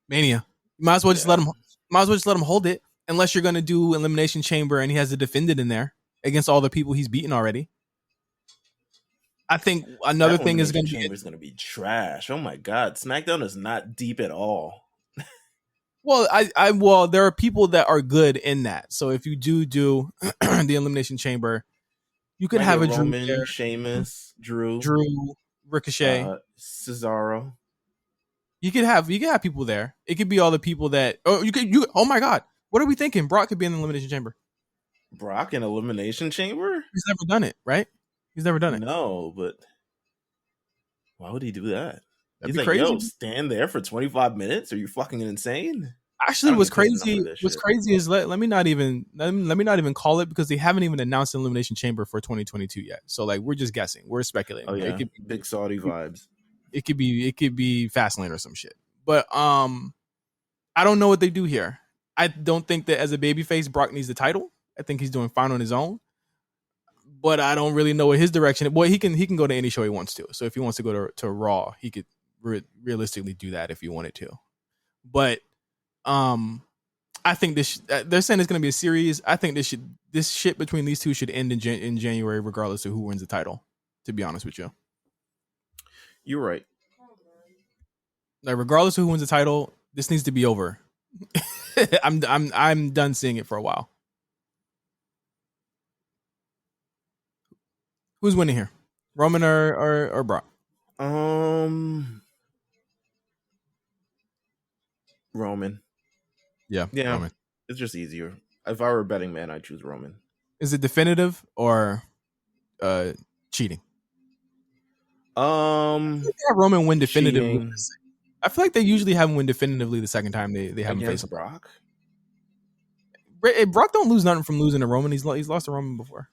Mania? Might as well just let him hold it, unless you're gonna do Elimination Chamber and he has to defend it in there against all the people he's beaten already. I think another thing is going to be trash. Oh my god, SmackDown is not deep at all. Well, well, there are people that are good in that. So if you do the Elimination Chamber, you could have a Roman, Drew, Sheamus, Drew, Ricochet, Cesaro. You could have people there. It could be all the people that. Oh my god, what are we thinking? Brock could be in the Elimination Chamber. Brock in Elimination Chamber? He's never done it, right? He's never done it. No, but why would he do that? That'd He's like, crazy. Yo, stand there for 25 minutes? Are you fucking insane? Actually, what's crazy is let me not even call it, because they haven't even announced an Elimination Chamber for 2022 yet. So like, we're just guessing, we're speculating. Oh yeah, it could be big Saudi vibes. It could be Fastlane or some shit. But I don't know what they do here. I don't think that as a babyface, Brock needs the title. I think he's doing fine on his own. But I don't really know what his direction. Boy, he can go to any show he wants to. So if he wants to go to Raw, he could realistically do that if he wanted to. But um, I think they're saying it's going to be a series. I think this shit between these two should end in January, regardless of who wins the title. To be honest with you, You're right. like regardless of who wins the title, this needs to be over. I'm done seeing it for a while. Who's winning here? Roman or Brock? Roman. Yeah, Yeah, Roman. it's just easier. If I were a betting man, I'd choose Roman. Is it definitive or cheating? Have Roman win definitively. Cheating I feel like they usually have him win definitively the second time they have him face against him. Brock. Brock don't lose nothing from losing to Roman. He's lost to Roman before.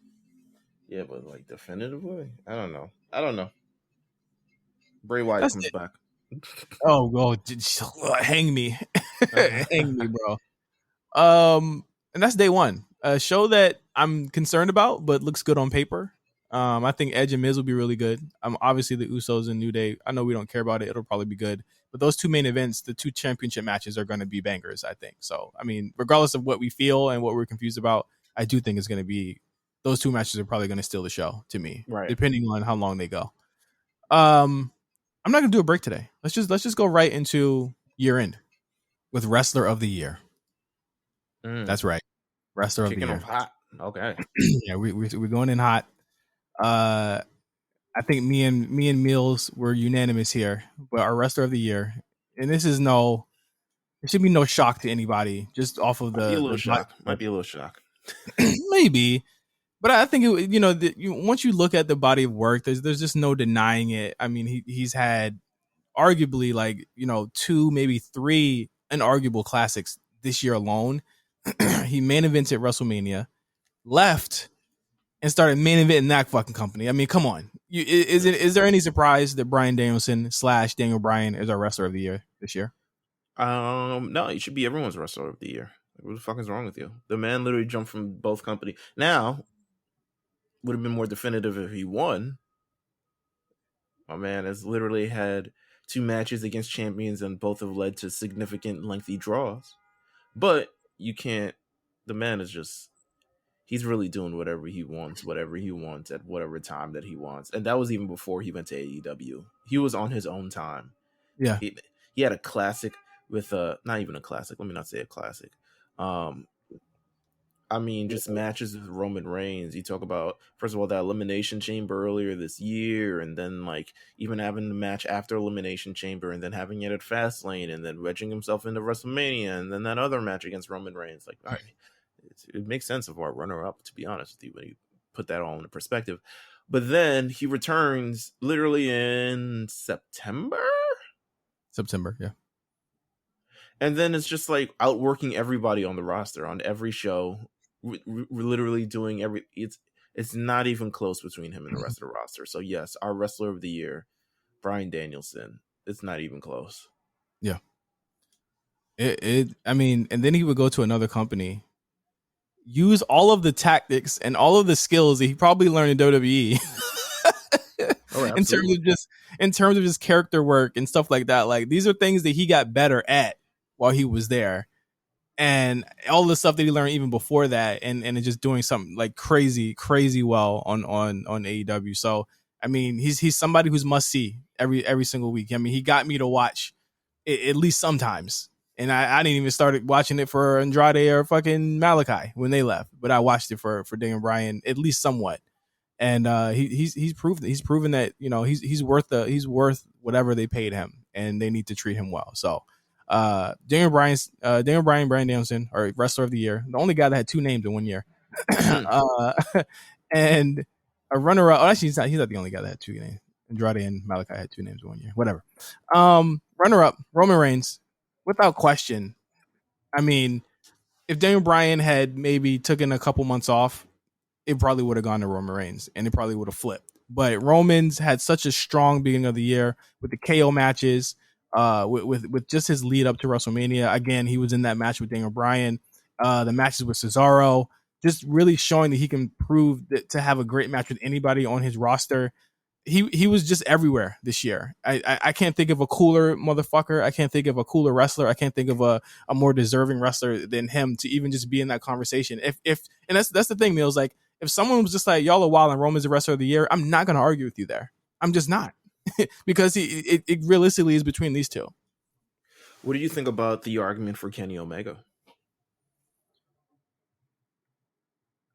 Yeah, but like definitively, I don't know. Bray Wyatt That's comes it. back. Oh, hang me, hang me, bro. And that's day one. A show that I'm concerned about, but looks good on paper. I think Edge and Miz will be really good. Obviously the Usos and New Day. I know we don't care about it. It'll probably be good. But those two main events, the two championship matches, are going to be bangers, I think. So, I mean, regardless of what we feel and what we're confused about, I do think it's going to be those two matches are probably going to steal the show to me, Right. depending on how long they go. I'm not going to do a break today. Let's just go right into year end with Wrestler of the Year. That's right, Wrestler of the Kicking Year. off hot. Okay. Yeah, we're going in hot. I think me and Mills were unanimous here, but our Wrestler of the Year, and this is it should be no shock to anybody, just off of Might be a little the shock. Might be a little shock. maybe, but I think once you look at the body of work, there's just no denying it. I mean, he's had arguably like two, maybe three unarguable classics this year alone. He main evented WrestleMania, left and started main eventing that fucking company. I mean, come on. Is there any surprise that Bryan Danielson / Daniel Bryan is our Wrestler of the Year this year? No, he should be everyone's Wrestler of the Year. What the fuck is wrong with you? The man literally jumped from both companies. Now, would have been more definitive if he won. My man has literally had 2 matches against champions, and both have led to significant, lengthy draws. But you can't. The man is just. He's really doing whatever he wants at whatever time that he wants. And that was even before he went to AEW. He was on his own time. Yeah. He had a classic with not even a classic. Let me not say a classic. I mean, just matches with Roman Reigns. You talk about, first of all, that Elimination Chamber earlier this year, and then like even having the match after Elimination Chamber, and then having it at Fastlane, and then wedging himself into WrestleMania, and then that other match against Roman Reigns. Like, all right, it makes sense of our runner-up, to be honest with you, when you put that all into perspective. But then he returns literally in September, yeah. and then it's just like outworking everybody on the roster on every show. We're literally doing it's not even close between him and the rest of the roster. So yes, our Wrestler of the Year, Bryan Danielson. It's not even close. Yeah. I mean, and then he would go to another company, use all of the tactics and all of the skills that he probably learned in WWE. in terms of just character work and stuff like that. Like, these are things that he got better at while he was there. And all the stuff that he learned even before that, and just doing something like crazy well on AEW. So I mean, he's somebody who's must see every single week. I mean, he got me to watch it, at least sometimes, and I didn't even start watching it for Andrade or fucking Malachi when they left, but I watched it for Daniel Bryan at least somewhat. And he's proven that he's worth whatever they paid him, and they need to treat him well. So Daniel Bryan, Bryan Danielson, or Wrestler of the Year, the only guy that had 2 names in 1 year. And a runner-up. Oh, actually, he's not the only guy that had 2 names. Andrade and Malachi had 2 names in 1 year. Whatever. Runner-up, Roman Reigns, without question. I mean, if Daniel Bryan had maybe taken a couple months off, it probably would have gone to Roman Reigns, and it probably would have flipped. But Roman's had such a strong beginning of the year with the KO matches, with just his lead up to WrestleMania. Again, he was in that match with Daniel Bryan. The matches with Cesaro, just really showing that he can prove that to have a great match with anybody on his roster. He was just everywhere this year. I can't think of a cooler motherfucker. I can't think of a cooler wrestler. I can't think of a more deserving wrestler than him to even just be in that conversation. If and that's the thing, Mills. Like if someone was just like y'all are wild and Roman's the wrestler of the year, I'm not gonna argue with you there. I'm just not because it realistically is between these two. What do you think about the argument for Kenny Omega?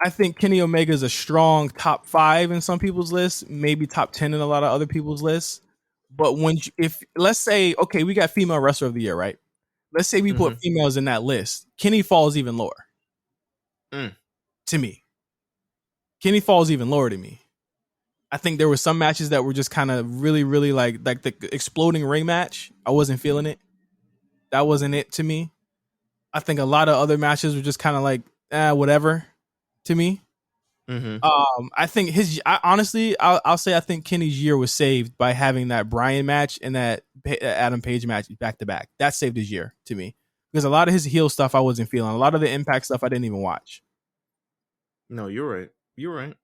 I think Kenny Omega is a strong top 5 in some people's lists, maybe top 10 in a lot of other people's lists. But if let's say, okay, we got female wrestler of the year, right? Let's say we put females in that list. Kenny falls even lower to me. Kenny falls even lower to me. I think there were some matches that were just kind of really, really like the exploding ring match. I wasn't feeling it. That wasn't it to me. I think a lot of other matches were just kind of like, whatever to me. I think honestly, I'll say I think Kenny's year was saved by having that Bryan match and that Adam Page match back to back. That saved his year to me because a lot of his heel stuff I wasn't feeling. A lot of the Impact stuff I didn't even watch. No, you're right. You're right.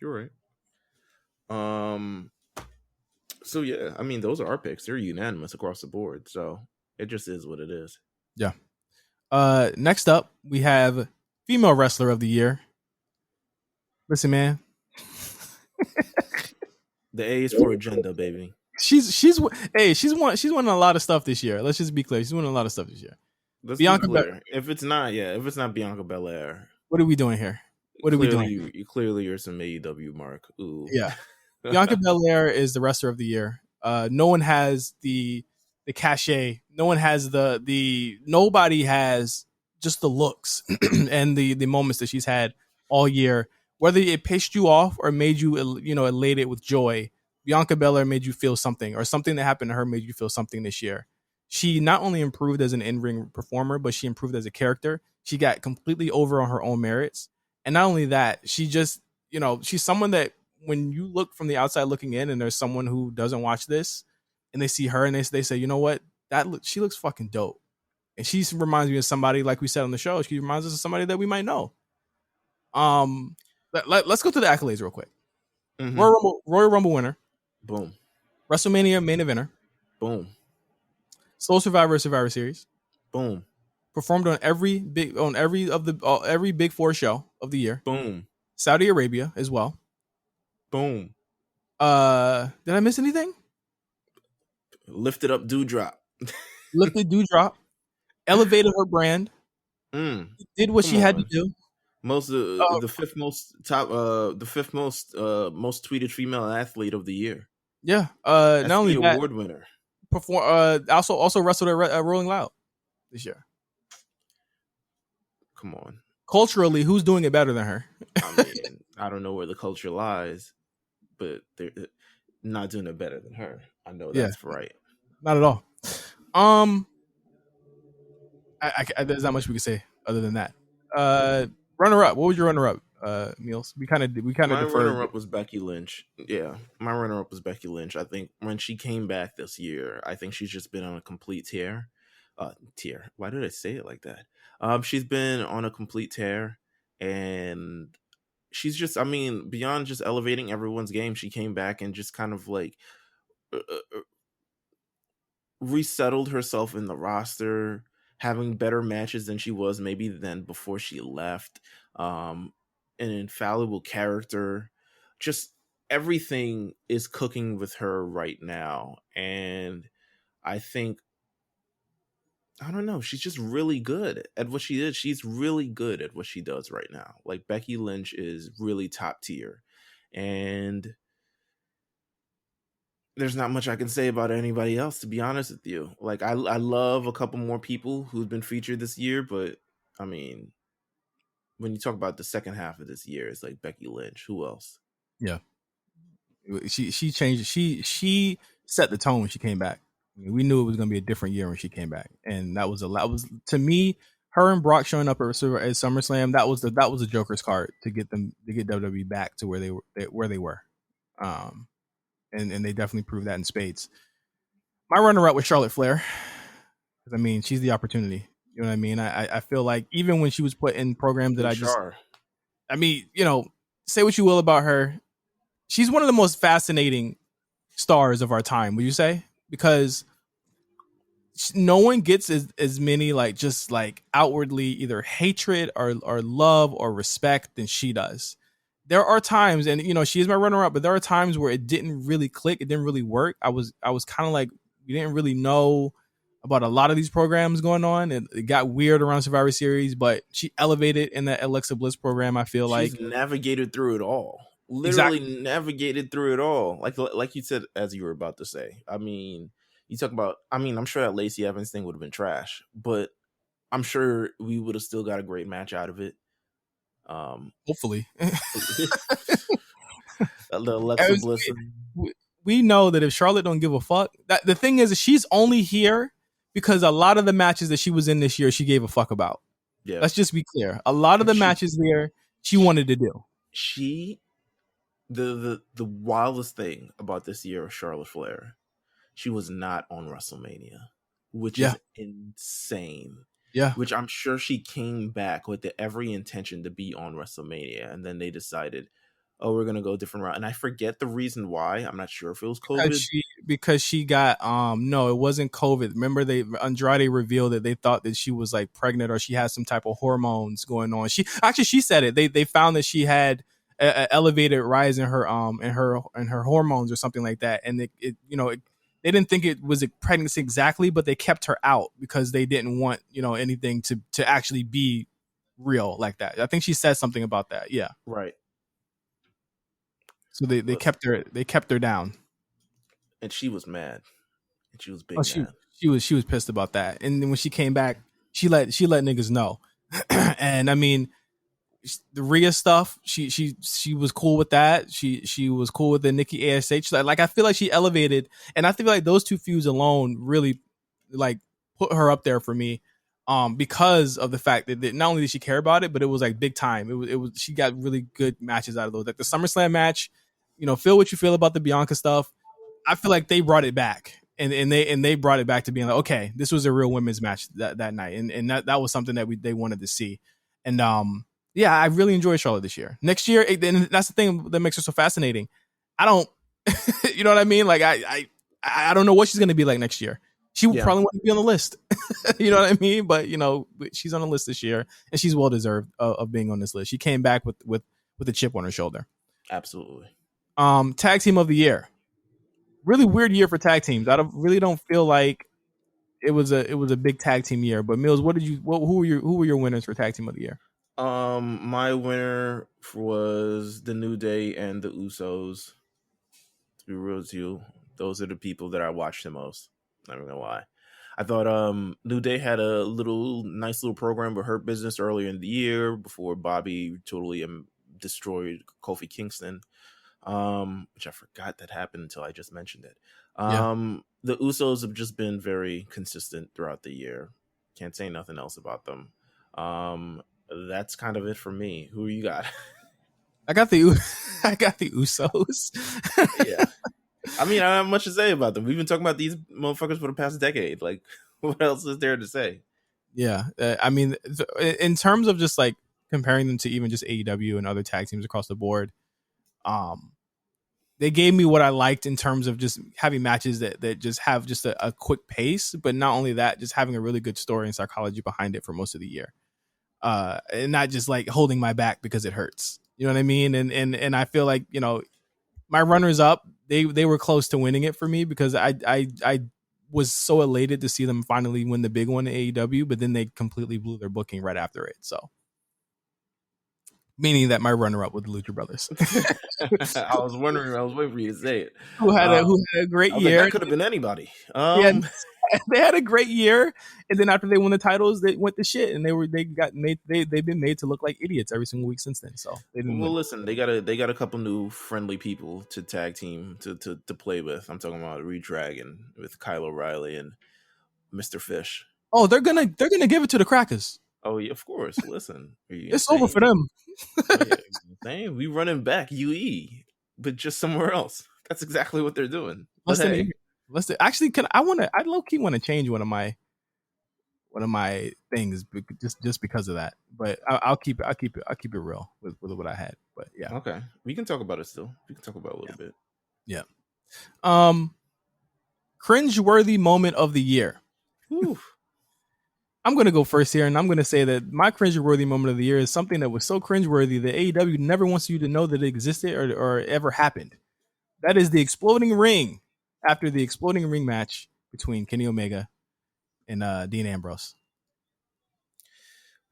You're right. So yeah, I mean, those are our picks. They're unanimous across the board. So it just is what it is. Yeah. Next up, we have female wrestler of the year. Listen, man. The A is for agenda, baby. She's winning a lot of stuff this year. Let's just be clear. She's winning a lot of stuff this year. Let's be clear. If it's not Bianca Belair, what are we doing here? What are we doing? You clearly are some AEW mark. Ooh. Yeah. Bianca Belair is the wrestler of the year. No one has the cachet. No one has nobody has just the looks and the moments that she's had all year. Whether it pissed you off or made you elated with joy, Bianca Belair made you feel something, or something that happened to her made you feel something this year. She not only improved as an in-ring performer, but she improved as a character. She got completely over on her own merits. And not only that, she just, she's someone that when you look from the outside looking in and there's someone who doesn't watch this and they see her and they say, you know what, she looks fucking dope. And she reminds me of somebody, like we said on the show, she reminds us of somebody that we might know. Let's go to the accolades real quick. Royal Rumble winner. Boom. WrestleMania main eventer. Boom. Sole Survivor Series. Boom. Performed on every every Big Four show of the year. Boom. Saudi Arabia as well. Boom. Did I miss anything? Lifted up Dewdrop. Lifted Dewdrop. Elevated her brand. Did what she had to do. The fifth most most tweeted female athlete of the year. Yeah. That's not only the that, award winner. Also wrestled at Rolling Loud this year. Come on. Culturally, who's doing it better than her? I mean, I don't know where the culture lies, but they're not doing it better than her. I know that's right. Not at all. There's not much we can say other than that. Runner up. What was your runner up, Meals? We kind of deferred. My runner up was Becky Lynch. Yeah, my runner up was Becky Lynch. I think when she came back this year, I think she's just been on a complete tear. Why did I say it like that? She's been on a complete tear, and she's just, I mean, beyond just elevating everyone's game, she came back and just kind of like resettled herself in the roster, having better matches than she was maybe than before she left. An infallible character. Just everything is cooking with her right now. And I think, I don't know, she's just really good at what she is. She's really good at what she does right now. Like, Becky Lynch is really top tier. And there's not much I can say about anybody else, to be honest with you. Like, I love a couple more people who've been featured this year, but I mean, when you talk about the second half of this year, it's like Becky Lynch. Who else? Yeah. She changed. She set the tone when she came back. I mean, we knew it was going to be a different year when she came back, and that was to me, her and Brock showing up at SummerSlam. That was the Joker's card to get WWE back to where they were, and they definitely proved that in spades. My runner up was Charlotte Flair. I mean, she's the opportunity. You know what I mean? I feel like even when she was put in programs that Big Char. I mean, say what you will about her, she's one of the most fascinating stars of our time. Would you say? Because no one gets as many like just like outwardly either hatred or love or respect than she does. There are times, and she is my runner up, but there are times where it didn't really click, it didn't really work. I was kind of like, we didn't really know about a lot of these programs going on. It got weird around Survivor Series, but she elevated in that Alexa Bliss program. I feel She's like navigated through it all. Literally exactly. navigated through it all. Like you said, as you were about to say. I mean, you talk about. I mean, I'm sure that Lacey Evans thing would have been trash, but I'm sure we would have still got a great match out of it. Um, Hopefully, the Alexa Bliss. we know that if Charlotte don't give a fuck, that the thing is she's only here because a lot of the matches that she was in this year she gave a fuck about. Yeah, Let's just be clear. A lot of and the matches there she wanted to do. she the wildest thing about this year of Charlotte Flair, she was not on WrestleMania, which Yeah, is insane. yeah. Which I'm sure she came back with every intention to be on WrestleMania, and then they decided, oh, we're gonna go a different route. And I forget the reason why. I'm not sure if it was Because COVID. she got no, it wasn't COVID. Remember they Andrade revealed that they thought that she was like pregnant or she had some type of hormones going on. She said it. They found that she had a elevated rise in her hormones or something like that, and they didn't think it was a pregnancy exactly, but they kept her out because they didn't want anything to actually be real like that. I think she said something about that. Yeah. Right. So they Listen, kept her down. and she was mad. And she was Oh, big mad. she was pissed about that. And then when she came back, she let niggas know. And I mean, the Rhea stuff, she was cool with that. She was cool with the Nikki ASH. Like I feel like she elevated, and I feel like those two feuds alone really like put her up there for me. Because of the fact that not only did she care about it, but it was like big time. It was she got really good matches out of those. Like the SummerSlam match, feel what you feel about the Bianca stuff. I feel like they brought it back, and they brought it back to being like, okay, this was a real women's match that night, and that was something that they wanted to see, and yeah, I really enjoyed Charlotte this year. Next year, and that's the thing that makes her so fascinating. I don't, you know what I mean? Like I don't know what she's gonna be like next year. She will Yeah, probably want to be on the list. You know what I mean? But she's on the list this year, and she's well deserved of being on this list. She came back with a chip on her shoulder. absolutely. Tag team of the year, really weird year for tag teams. Really don't feel like it was a big tag team year. But Mills, who were your winners for tag team of the year? My winner was the New Day and the Usos. To be real with you, those are the people that I watched the most. Not gonna lie. I thought New Day had a nice little program with Hurt Business earlier in the year before Bobby totally destroyed Kofi Kingston. Which I forgot that happened until I just mentioned it. Yeah, The Usos have just been very consistent throughout the year. Can't say nothing else about them. That's kind of it for me. Who you got? I got the I got the Usos. Yeah. I mean, I don't have much to say about them. We've been talking about these motherfuckers for the past decade. Like, what else is there to say? Yeah, I mean, in terms of just like comparing them to even just AEW and other tag teams across the board, um, they gave me what I liked in terms of just having matches that just have just a quick pace, but not only that, just having a really good story and psychology behind it for most of the year. And not just like holding my back because it hurts. You know what I mean? And I feel like my runners up, they were close to winning it for me because I was so elated to see them finally win the big one in AEW, but then they completely blew their booking right after it. So meaning that my runner up with the Lucha Brothers, I was wondering. I was waiting for you to say it. who had a great I was like, year. that could have been anybody. Yeah, they had a great year, and then after they won the titles, they went to shit, and they got made. They've been made to look like idiots every single week since then. So they didn't Well, win. listen, they got a couple new friendly people to tag team to play with. I'm talking about Reed Dragon with Kyle O'Reilly and Mr. Fish. Oh, they're gonna give it to the Crackers. Oh yeah, of course. Listen, are you It's over for insane? them. Oh yeah, insane. We running back UE, but just somewhere else. That's exactly what they're doing. But Less than a hey, year. Let's actually can I low key want to change one of my things just because of that. But I'll keep it real with what I had. But yeah, Okay, we can talk about it still. We can talk about it a yeah, little bit. yeah. Um, cringeworthy moment of the year. Whew. I'm gonna go first here, and I'm gonna say that my cringeworthy moment of the year is something that was so cringeworthy that AEW never wants you to know that it existed or ever happened. That is the exploding ring after the exploding ring match between Kenny Omega and Dean Ambrose.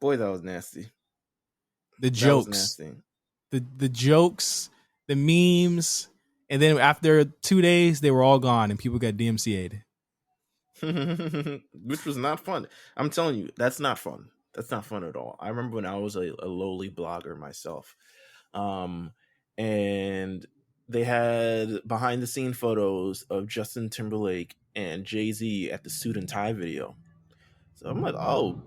Boy, that was nasty. The That was jokes, nasty. the jokes, the memes, and then after 2 days, they were all gone, and people got DMCA'd. Which was not fun. I'm telling you, that's not fun. That's not fun at all. I remember when I was a lowly blogger myself, um, and they had behind the scene photos of Justin Timberlake and Jay-Z at the suit and tie video. So I'm like, oh,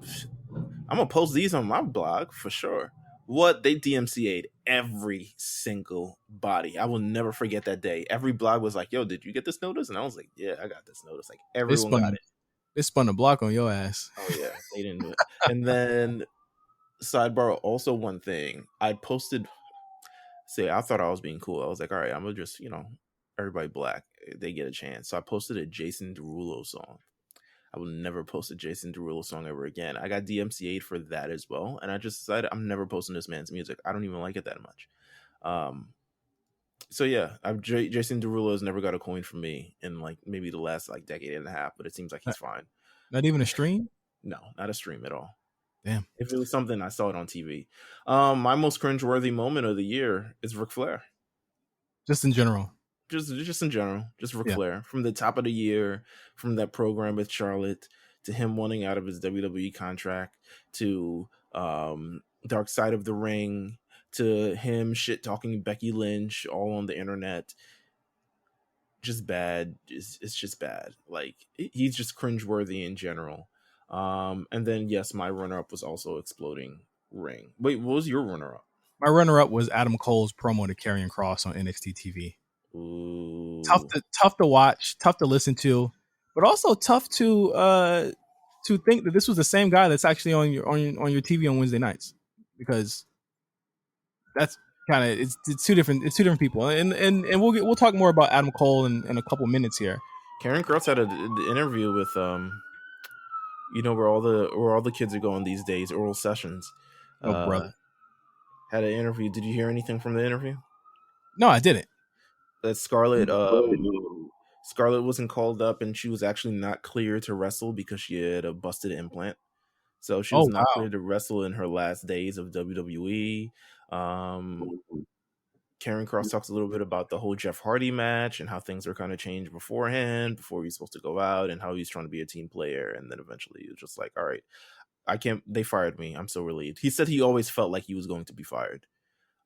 I'm gonna post these on my blog for sure. What they DMCA'd every single body. I will never forget that day. Every blog was like, "Yo, did you get this notice?" And I was like, "Yeah, I got this notice." Like They everyone got spun it. they spun a block on your ass. Oh yeah, they didn't do it. And then sidebar, also one thing I posted. Say, I thought I was being cool. I was like, all right, I'm gonna just everybody black, they get a chance. So I posted a Jason Derulo song. I will never post a Jason Derulo song ever again. I got DMCA'd for that as well, and I just decided I'm never posting this man's music. I don't even like it that much. Um, so yeah, Jason Derulo has never got a coin from me in like maybe the last like decade and a half, but it seems like he's Not, fine. not even a stream. No, not a stream at all. Damn. If it was something, I saw it on TV. My most cringeworthy moment of the year is Ric Flair. Just in general. Just in general, just Ric Yeah. Flair. From the top of the year, from that program with Charlotte, to him wanting out of his WWE contract, to Dark Side of the Ring, to him shit talking Becky Lynch all on the internet. Just bad. It's just bad. Like he's just cringeworthy in general. And then yes, my runner up was also Exploding Ring. Wait, what was your runner up? My runner up was Adam Cole's promo to Karrion Cross on NXT TV. Ooh. Tough to watch, tough to listen to, but also tough to think that this was the same guy that's actually on your TV on Wednesday nights, because that's kind of it's two different people, and we'll talk more about Adam Cole in a couple minutes here. Karen Cross had an interview with where all the kids are going these days, oral sessions. Oh Uh brother, had an interview. Did you hear anything from the interview? no, I didn't. That Scarlett wasn't called up and she was actually not clear to wrestle because she had a busted implant. So she was Oh not wow, clear to wrestle in her last days of WWE. Um Karen Cross talks a little bit about the whole Jeff Hardy match and how things were kind of changed beforehand, before he's supposed to go out, and how he's trying to be a team player. And then eventually he was just like, all right, I can't, they fired me. I'm so relieved. He said he always felt like he was going to be fired.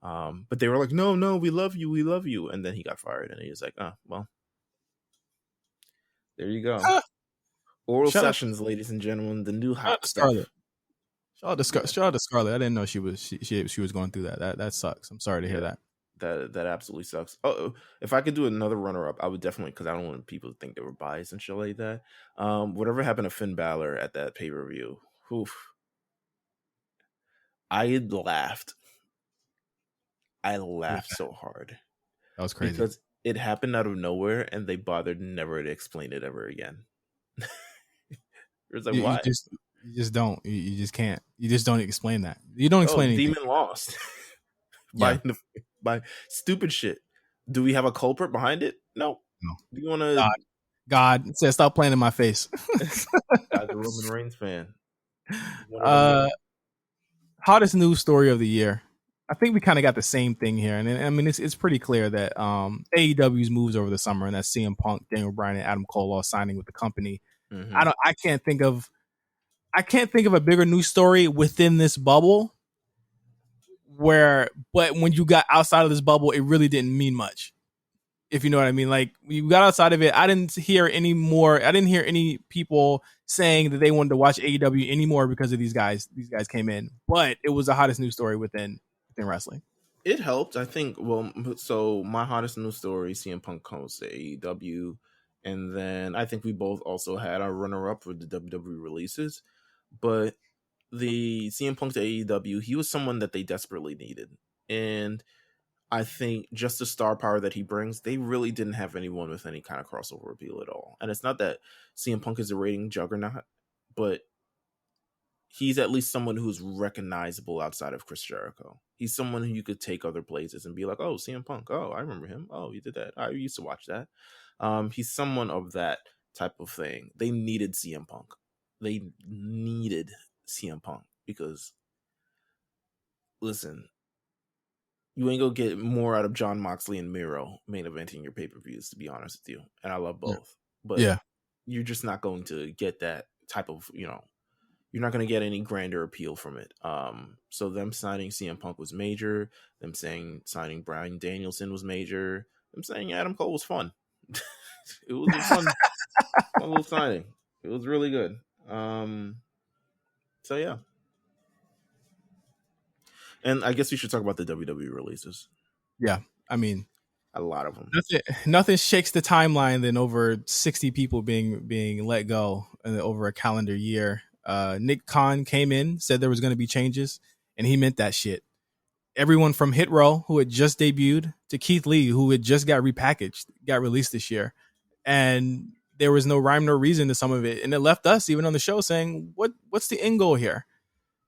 But they were like, no, no, we love you. We love you. And then he got fired. And he was like, oh, well, there you go. Oral shout out sessions, ladies and gentlemen, the new shout out hot to Scarlett. stuff. Yeah, Shout out to Scarlett. I didn't know she was going through that. That sucks. I'm sorry to hear yeah. that. That absolutely sucks. Oh, if I could do another runner up, I would definitely, because I don't want people to think they were biased and shit like that. Whatever happened to Finn Balor at that pay per view? Oof, I laughed. I Yeah, laughed so hard that was crazy. because it happened out of nowhere, and they bothered never to explain it ever again. It was like, You why? just don't. You just can't. You just don't explain that. You don't Oh, explain anything. Demon lost Yeah. by by stupid shit. Do we have a culprit behind it? No. No. Do you want to? God said, stop playing in my face. God's a Roman Reigns fan. He's one of them uh, men. hottest news story of the year. I think we kind of got the same thing here, and I mean it's pretty clear that AEW's moves over the summer, and that's CM Punk, Daniel Bryan, and Adam Cole all signing with the company. Mm-hmm. I can't think of a bigger news story within this bubble but when you got outside of this bubble, it really didn't mean much. If you know what I mean. Like, you got outside of it, I didn't hear any people saying that they wanted to watch AEW anymore because of these guys. These guys came in, but it was the hottest news story within wrestling. It helped, I think. Well, so my hottest news story: CM Punk comes to AEW, And then I think we both also had our runner up for the WWE releases. But the CM Punk to AEW, he was someone that they desperately needed. And I think just the star power that he brings, they really didn't have anyone with any kind of crossover appeal at all. And it's not that CM Punk is a rating juggernaut, but he's at least someone who's recognizable outside of Chris Jericho. He's someone who you could take other places and be like, oh, CM Punk. Oh, I remember him. Oh, he did that. I used to watch that. He's someone of that type of thing. They needed CM Punk. They needed CM Punk because, listen, you ain't gonna get more out of John Moxley and Miro main eventing your pay per views, to be honest with you. And I love Yeah. both, but Yeah. you're just not going to get that type of, you're not going to get any grander appeal from it. So them signing CM Punk was major. Them saying signing Bryan Danielson was major. Them saying Adam Cole was fun. It was a fun little signing. It was really good. So yeah, and I guess we should talk about the WWE releases. Yeah. I mean, A lot of them. nothing shakes the timeline than over 60 people being let go over a calendar year. Nick Khan came in, said there was going to be changes, and he meant that shit. Everyone from Hit Row, who had just debuted, to Keith Lee, who had just got repackaged, got released this year, and there was no rhyme nor reason to some of it, and it left us even on the show saying, what's the end goal here?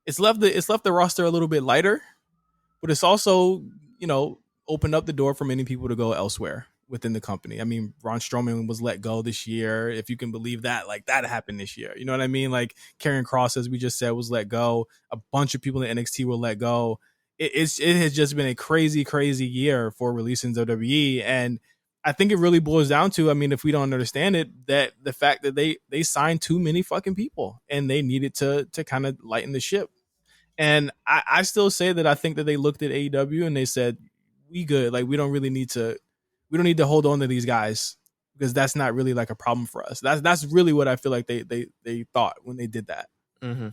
It's left the roster a little bit lighter, but it's also, you know, opened up the door for many people to go elsewhere within the company. I mean, Braun Strowman was let go this year, if you can believe that. Like, that happened this year. You know what I mean? Like, Karrion Kross, as we just said, was let go. A bunch of people in NXT were let go. It has just been a crazy, crazy year for releasing WWE, and I think it really boils down to, I mean, if we don't understand it, that the fact that they signed too many fucking people, and they needed to kind of lighten the ship. And I still say that I think that they looked at AEW and they said, we good. Like, we don't need to hold on to these guys, because that's not really like a problem for us. That's really what I feel like they thought when they did that. Mm-hmm.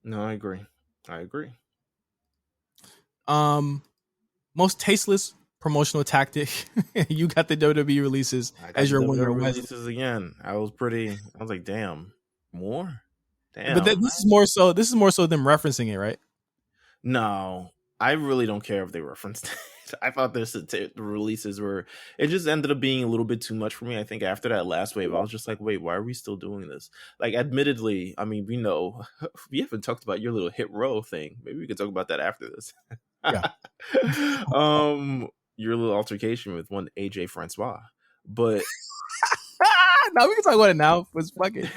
No, I agree. I agree. Most tasteless promotional tactic. You got the WWE releases I got as the your winner. WWE releases again. I was like, damn, more? But Damn. this is more so. This is more so them referencing it, right? No, I really don't care if they referenced it. I thought the releases were. It just ended up being a little bit too much for me. I think after that last wave, I was just like, wait, why are we still doing this? Like, admittedly, I mean, we know we haven't talked about your little Hit Row thing. Maybe we could talk about that after this. Yeah. Your little altercation with one AJ Francois, but Now we can talk about it now. Let's fuck it.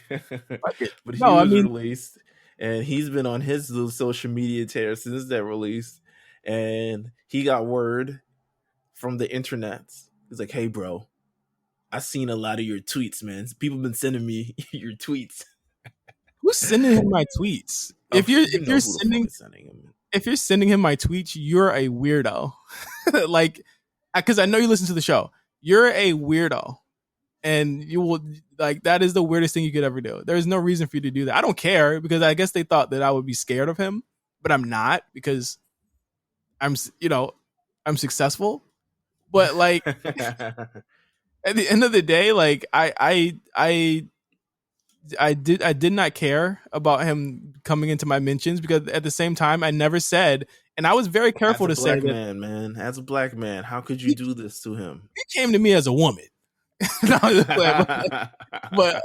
Fuck it. but he No, I was mean, released, and he's been on his little social media tear since that release, and he got word from the internet. He's like, "Hey, bro, I seen a lot of your tweets, man. People been sending me your tweets. who's sending him my tweets? Oh, If you're you if know you're who the fuck sending is sending him." if you're sending him my tweets, you're a weirdo. Like, because I know you listen to the show. You're a weirdo, and you will, like, that is the weirdest thing you could ever do. There's no reason for you to do that. I don't care, because I guess they thought that I would be scared of him, but I'm not, because I'm you know I'm successful. But like, at the end of the day, like, I did not care about him coming into my mentions, because at the same time I never said, and I was very As careful a to say black that man, man, as a black man, how could you he, do this to him? he came to me as a woman. No, I'm just playing, but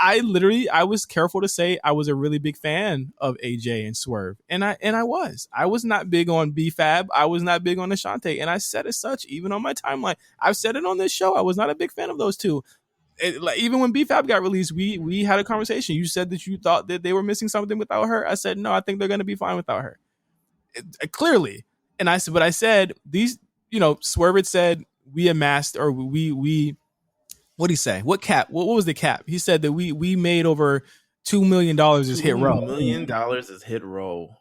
I was careful to say I was a really big fan of AJ and Swerve, and I was not big on BFAB. I was not big on Ashante, and I said as such even on my timeline. I've said it on this show. I was not a big fan of those two. Like, even when BFAB got released, we had a conversation. You said that you thought that they were missing something without her. I said no. I think they're going to be fine without her. Clearly, and I said these. Swerve had said we amassed, or we. What did he say? What cap? What was the cap? He said that we made over $2 million as Hit Two Row. million dollars is Hit Row.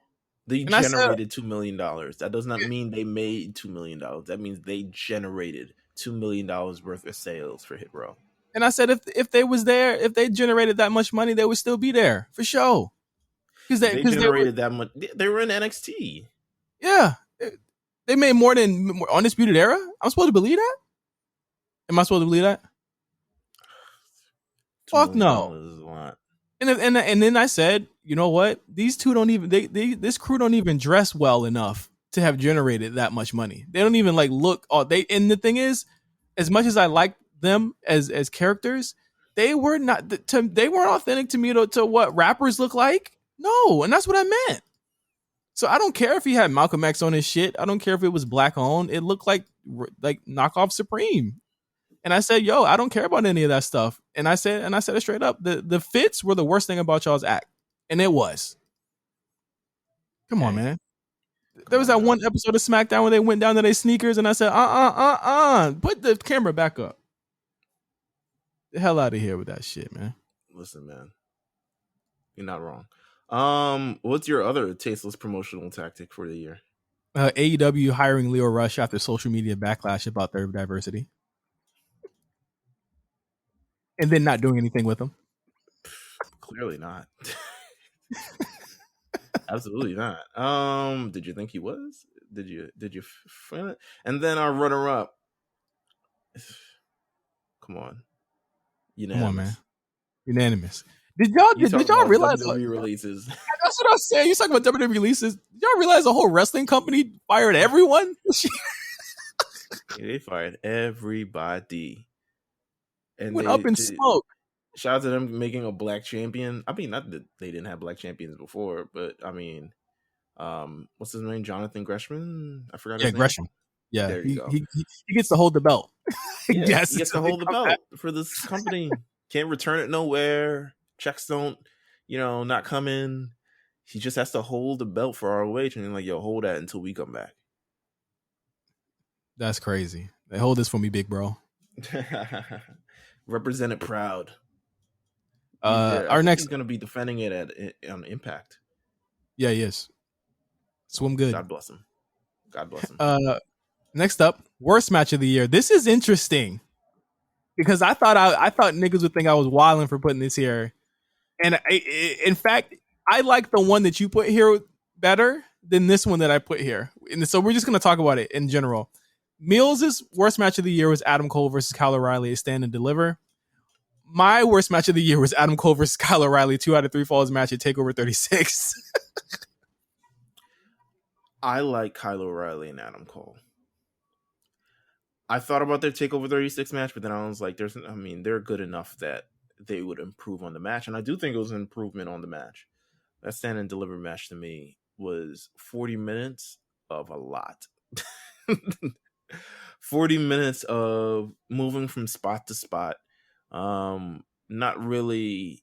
They And I said, generated $2 million. That does not mean they made $2 million. That means they generated $2 million worth of sales for Hit Row. if they was there, if they generated that much money, they would still be there for sure. Because They they were, generated that much. They were in NXT. yeah, they made more than Undisputed Era. I'm supposed to believe that. Am I supposed to believe that? $2 Fuck million no. dollars is a lot. And then I said, you know what? These two don't even this crew don't even dress well enough to have generated that much money. They don't even like look. Oh, they and the thing is, as much as I like them as characters, they were not they weren't authentic to me to what rappers look like. No, and that's what I meant. So I don't care if he had Malcolm X on his shit. I don't care if it was black owned. It looked like knockoff Supreme. And I said, yo, I don't care about any of that stuff. And I said it straight up. The fits were the worst thing about y'all's act. And it was. Come on, Hey, man. come There was on that now. one episode of SmackDown where they went down to their sneakers and I said, put the camera back up. The hell out of here with that shit, man. Listen, man, you're not wrong. What's your other tasteless promotional tactic for the year? AEW hiring Leo Rush after social media backlash about their diversity. And then not doing anything with them. Clearly not. Absolutely not. Did you think he was? Did you find it? And then our runner up. Come on, Come on, man. unanimous. Unanimous. Did Talking y'all about realize WWE releases. that's what I was saying? You talking about WWE releases? Did y'all realize the whole wrestling company fired everyone? They fired everybody, and Went up in smoke. shout out to them making a black champion. I mean, not that they didn't have black champions before, but I mean, what's his name? Jonathan Gresham. I forgot Yeah, his name. Gresham. Yeah, There you go. he gets to hold the belt. Yeah, Yes, he gets to until they hold the come back. belt for this company. Can't return it nowhere. Checks don't, not come in. He just has to hold the belt for our wage, and like, yo, hold that until we come back. That's crazy. They hold this for me, big bro. Represented proud. I Our think next, he's gonna be defending it on Impact. yeah, he is. Swim good. God bless him. God bless him. Next up, worst match of the year. This is interesting because I thought niggas would think I was wilding for putting this here, and in fact, I like the one that you put here better than this one that I put here. And so we're just gonna talk about it in general. Mills' worst match of the year was Adam Cole versus Kyle O'Reilly, Stand and Deliver. My worst match of the year was Adam Cole versus Kyle O'Reilly, 2 out of 3 falls match at TakeOver 36. I like Kyle O'Reilly and Adam Cole. I thought about their Takeover 36 match, but then I was like, they're good enough that they would improve on the match. And I do think it was an improvement on the match. That Stand and Deliver match to me was 40 minutes of a lot. 40 minutes of moving from spot to spot. Not really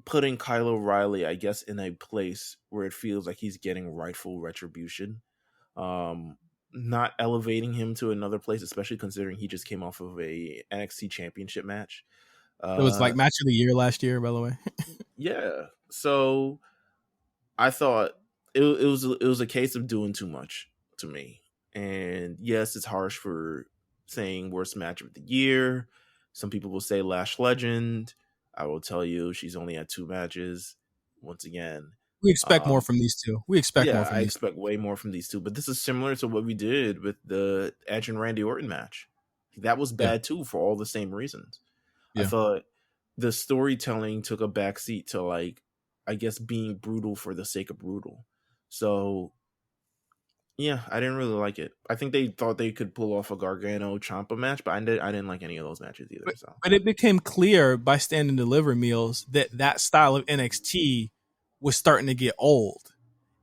putting Kyle O'Reilly, I guess, in a place where it feels like he's getting rightful retribution. Not elevating him to another place, especially considering he just came off of a NXT championship match. It was like match of the year last year, by the way. Yeah. So I thought it was a case of doing too much to me. And yes, it's harsh for saying worst match of the year. Some people will say Lash Legend. I will tell you she's only had 2 matches. Once again, We expect more from these two. I expect way more from these two. But this is similar to what we did with the Edge and Randy Orton match. That was bad too for all the same reasons. I thought the storytelling took a backseat to, like, I guess, being brutal for the sake of brutal. So yeah, I didn't really like it. I think they thought they could pull off a Gargano Ciampa match, but I didn't like any of those matches either. But it became clear by Stand and Deliver Meals that style of NXT was starting to get old.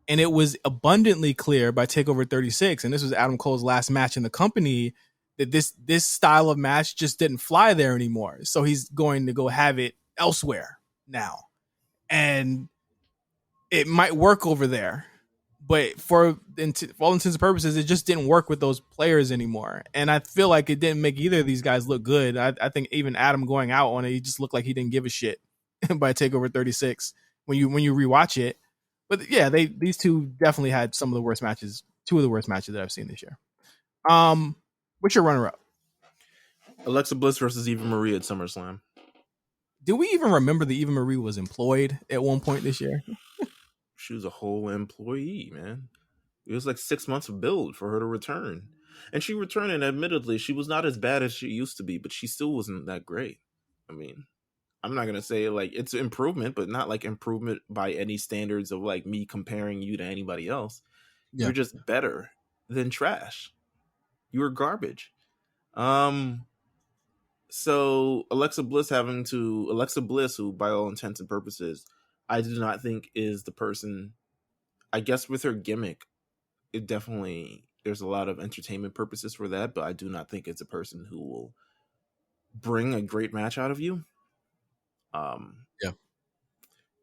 And it was abundantly clear by TakeOver 36, and this was Adam Cole's last match in the company, that this style of match just didn't fly there anymore. So he's going to go have it elsewhere now. And it might work over there. But for all intents and purposes, it just didn't work with those players anymore. And I feel like it didn't make either of these guys look good. I think even Adam going out on it, he just looked like he didn't give a shit by TakeOver 36 when you rewatch it. But yeah, these two definitely had some of the worst matches, 2 of the worst matches that I've seen this year. What's your runner up? Alexa Bliss versus Eva Marie at SummerSlam. Did we even remember that Eva Marie was employed at one point this year? She was a whole employee, man. It was like 6 months of build for her to return. And she returned, and admittedly, she was not as bad as she used to be, but she still wasn't that great. I mean, I'm not gonna say like it's improvement, but not like improvement by any standards of like me comparing you to anybody else. Yeah. You're just better than trash. You were garbage. Um, so Alexa Bliss, who by all intents and purposes, I do not think is the person. I guess with her gimmick, it definitely there's a lot of entertainment purposes for that, but I do not think it's a person who will bring a great match out of you. Um, Yeah.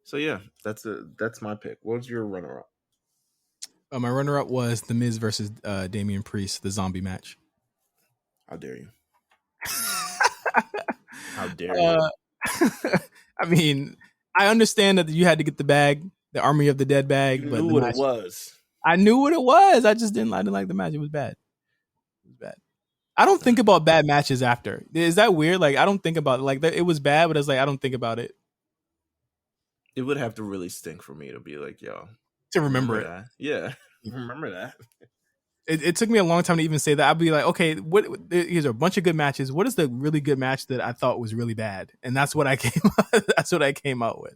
so yeah, that's my pick. What's your runner up? My runner up was The Miz versus Damian Priest, the zombie match. How dare you? How dare you? uh, I mean, I understand that you had to get the bag, the Army of the Dead You bag, but knew the what it match, was. I knew what it was. I didn't like the match. It was bad. It was bad. I don't think about bad matches after. Is that weird? Like I don't think about it. Like it was bad, but it's like I don't think about it It would have to really stink for me to be like, yo, to remember remember it. that? Yeah, remember that? It took me a long time to even say that. I'd be like, okay, what? Here's a bunch of good matches. What is the really good match that I thought was really bad? And that's what I came. That's what I came out with.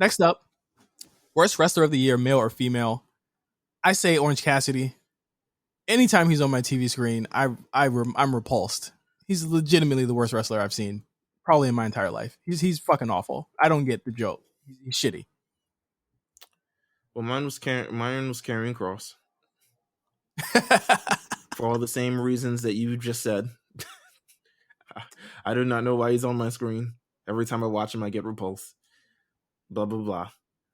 Next up, worst wrestler of the year, male or female? I say Orange Cassidy. Anytime he's on my TV screen, I'm repulsed. He's legitimately the worst wrestler I've seen probably in my entire life. He's fucking awful. I don't get the joke. He's shitty. Well, mine was carrying Cross for all the same reasons that you just said. I do not know why he's on my screen. Every time I watch him, I get repulsed. Blah blah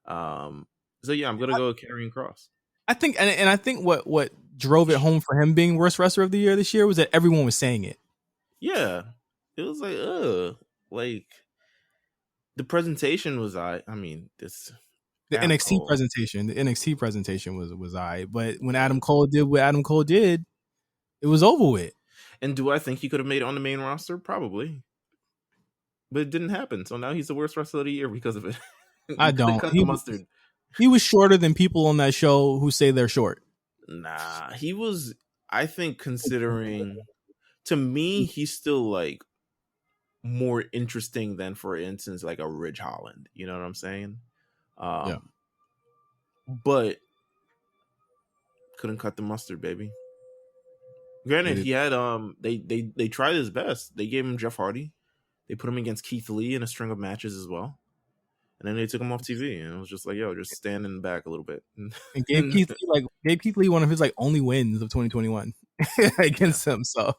blah. So yeah, I'm gonna go with carrying Cross. I think, and I think what drove it home for him being worst wrestler of the year this year was that everyone was saying it. Yeah, it was like the presentation was I mean this The Adam NXT Cole. presentation, was I. But when Adam Cole did what Adam Cole did, it was over with. And do I think he could have made it on the main roster? Probably. But it didn't happen. So now he's the worst wrestler of the year because of it. I You couldn't don't. cut the mustard. He was shorter than people on that show who say they're short. Nah, he was, I think, considering, to me, he's still like more interesting than, for instance, like a Ridge Holland. You know what I'm saying? Yeah. But couldn't cut the mustard, baby. Granted, It, he had they tried his best. They gave him Jeff Hardy. They put him against Keith Lee in a string of matches as well. And then they took him off TV, and it was just like, yo, just stand in the back a little bit. and gave Keith Lee one of his like only wins of 2021 against him. So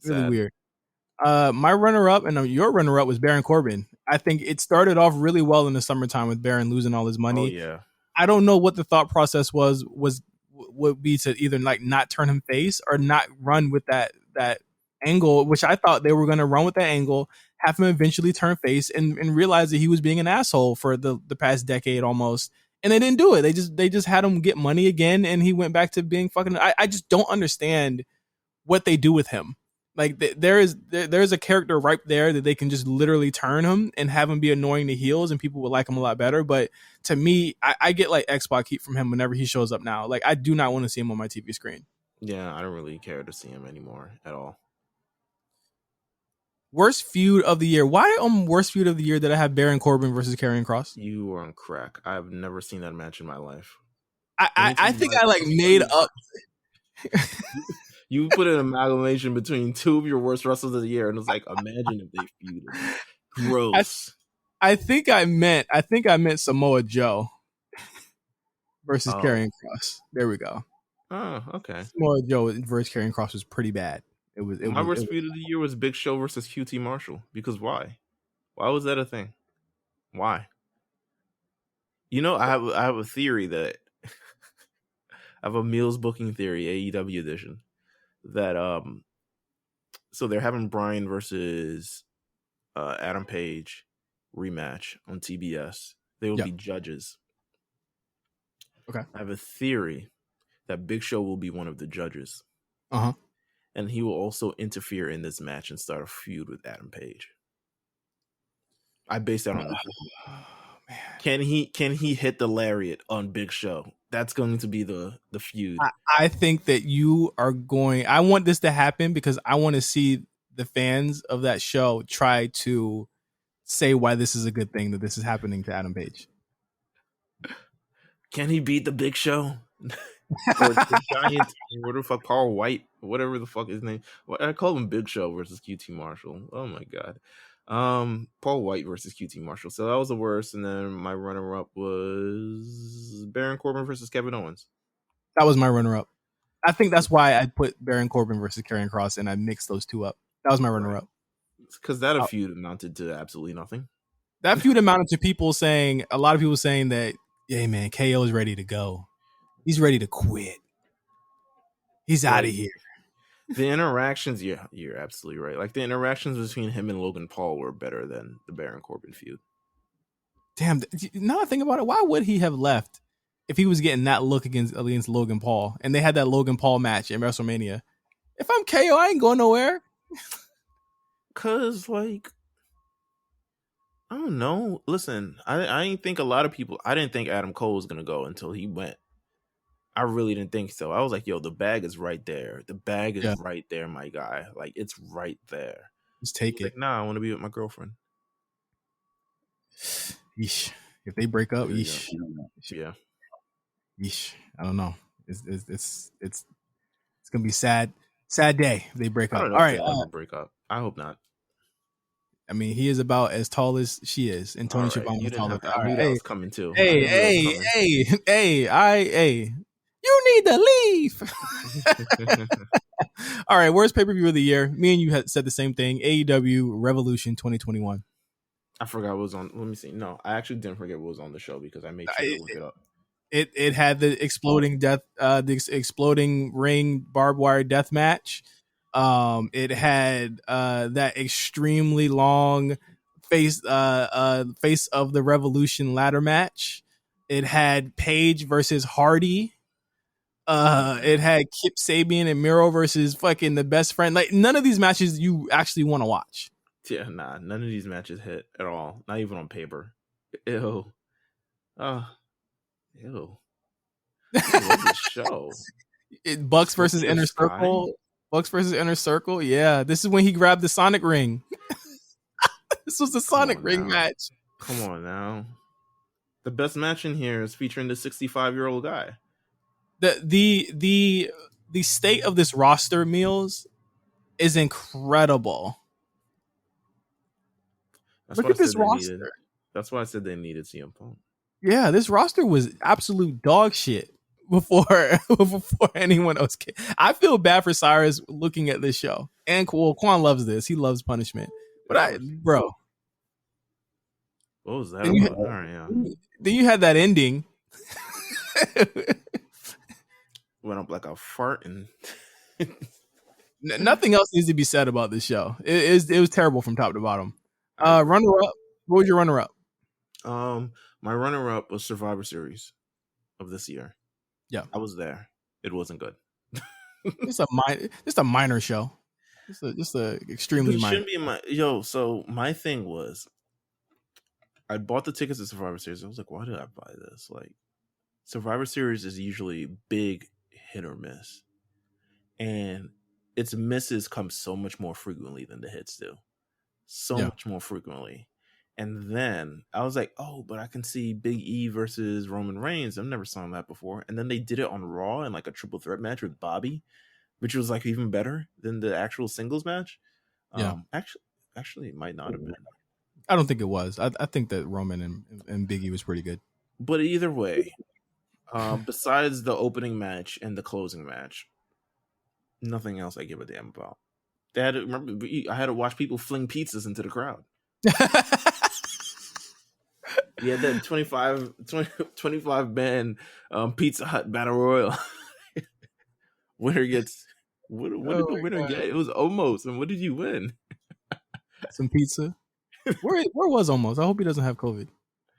really Sad. weird. My runner up and your runner up was Baron Corbin. I think it started off really well in the summertime with Baron losing all his Oh money. yeah. I don't know what the thought process was would be to either like not turn him face or not run with that angle, which I thought they were going to run with that angle, have him eventually turn face and realize that he was being an asshole for the past decade almost. And they didn't do it. They just had him get money again, and he went back to being fucking. I just don't understand what they do with him. Like there's a character right there that they can just literally turn him and have him be annoying to heels, and people would like him a lot better. But to me, I get like X-Pac heat from him whenever he shows up now. Like I do not want to see him on my TV screen. Yeah, I don't really care to see him anymore at all. Worst feud of the year. Why on worst feud of the year did I have Baron Corbin versus Karrion Kross? You are on crack. I've never seen that match in my life. I think I like made up. You put an amalgamation between two of your worst wrestlers of the year, and it's like, imagine if they feuded. Gross. I think I meant Samoa Joe versus Karrion Kross. There we go. Oh, okay. Samoa Joe versus Karrion Kross was pretty bad. My worst feud of the year was Big Show versus QT Marshall. Because why? Why was that a thing? Why? You know, I have a theory that I have a Meals booking theory, AEW edition, that so they're having Bryan versus Adam Page rematch on TBS. They will be judges. Okay. I have a theory that Big Show will be one of the judges. Uh-huh. And he will also interfere in this match and start a feud with Adam Page. I base that on that. Oh, man. Can he hit the lariat on Big Show That's going to be the feud. I, I think that you are going. I want this to happen because I want to see the fans of that show try to say why this is a good thing that this is happening to Adam Page. Can he beat the Big Show? Or the Giant, what the fuck, Paul White, whatever the fuck his name. Well, I call him Big Show versus QT Marshall. Oh my god. Paul White versus QT Marshall. So that was the worst, and then my runner up was Baron Corbin versus Kevin Owens. That was my runner up. I think that's why I put Baron Corbin versus Karrion Kross and I mixed those two up. That was my runner Right. up. Because that feud amounted to absolutely nothing. That feud amounted to people saying, a lot of people saying that, hey man, KO is ready to go. He's ready to quit. He's out of Like here. the interactions, yeah, you're absolutely right. Like the interactions between him and Logan Paul were better than the Baron Corbin feud. Damn, now I think about it, why would he have left if he was getting that look against Logan Paul and they had that Logan Paul match in WrestleMania? If I'm KO, I ain't going nowhere. Cause like I don't know. Listen, I didn't think a lot of people. I didn't think Adam Cole was gonna go until he went. I really didn't think so. I was like, yo, the bag is right there. The bag is Yeah, right there, my guy. Like it's right there. just take He's it. like, nah, I want to be with my girlfriend. Yeesh. If they break up, There you go. yeesh. Yeah. Yeesh. I don't know. It's gonna be sad day if they break I up. don't know All if right. they'll ever break up. I hope not. I mean, he is about as tall as she is, and All Tony right. Schiavone You is didn't taller. have to. I All right. knew that Hey, was coming too. I hey, knew that was hey, coming. hey. You need to leave. All right. Worst pay per view of the year. Me and you had said the same thing. AEW Revolution 2021. I forgot what was on. Let me see. No, I actually didn't forget what was on the show because I made sure to I, look it up. it had the exploding exploding ring barbed wire death match. It had that extremely long face of the Revolution ladder match. It had Page versus Hardy. It had Kip Sabian and Miro versus fucking the best friend. Like none of these matches you actually want to watch. Yeah, nah, none of these matches hit at all. Not even on paper. Ew. Uh, ew. What was this show? Bucks Smoke versus in the Inner Sky? Circle. Bucks versus Inner Circle. Yeah, this is when he grabbed the Sonic ring. This was the Come Sonic on ring now. match. Come on now. The best match in here is featuring the 65-year-old guy. The state of this roster, Meals, is incredible. That's Look why I at this said they needed. roster. That's why I said they needed CM Punk. Yeah, this roster was absolute dog shit before before anyone else came. I feel bad for Cyrus looking at this show. And Quan loves this. He loves punishment. But Of course. bro, What was that then you about? All right, yeah. then you had that ending. Went up like a fart and. Nothing else needs to be said about this show. It was terrible from top to bottom. Runner up. What was your runner up? My runner up was Survivor Series of this year. Yeah, I was there. It wasn't good. just a minor show. Just a extremely But it minor. shouldn't be my So my thing was, I bought the tickets to Survivor Series. I was like, why did I buy this? Like, Survivor Series is usually big hit or miss, and its misses come so much more frequently than the hits do. So much more frequently. And then I was like, oh, but I can see Big E versus Roman Reigns. I've never seen that before. And then they did it on Raw in like a triple threat match with Bobby, which was like even better than the actual singles match. Yeah. Actually, it might not have been. I don't think it was. I think that Roman and Big E was pretty good. But either way, besides the opening match and the closing match, nothing else I give a damn about. They had to, remember, I had to watch people fling pizzas into the crowd. Yeah, that 25 man Pizza Hut Battle Royal. Winner gets. What did the winner get? It was almost. And what did you win? Some pizza. Where was almost? I hope he doesn't have COVID.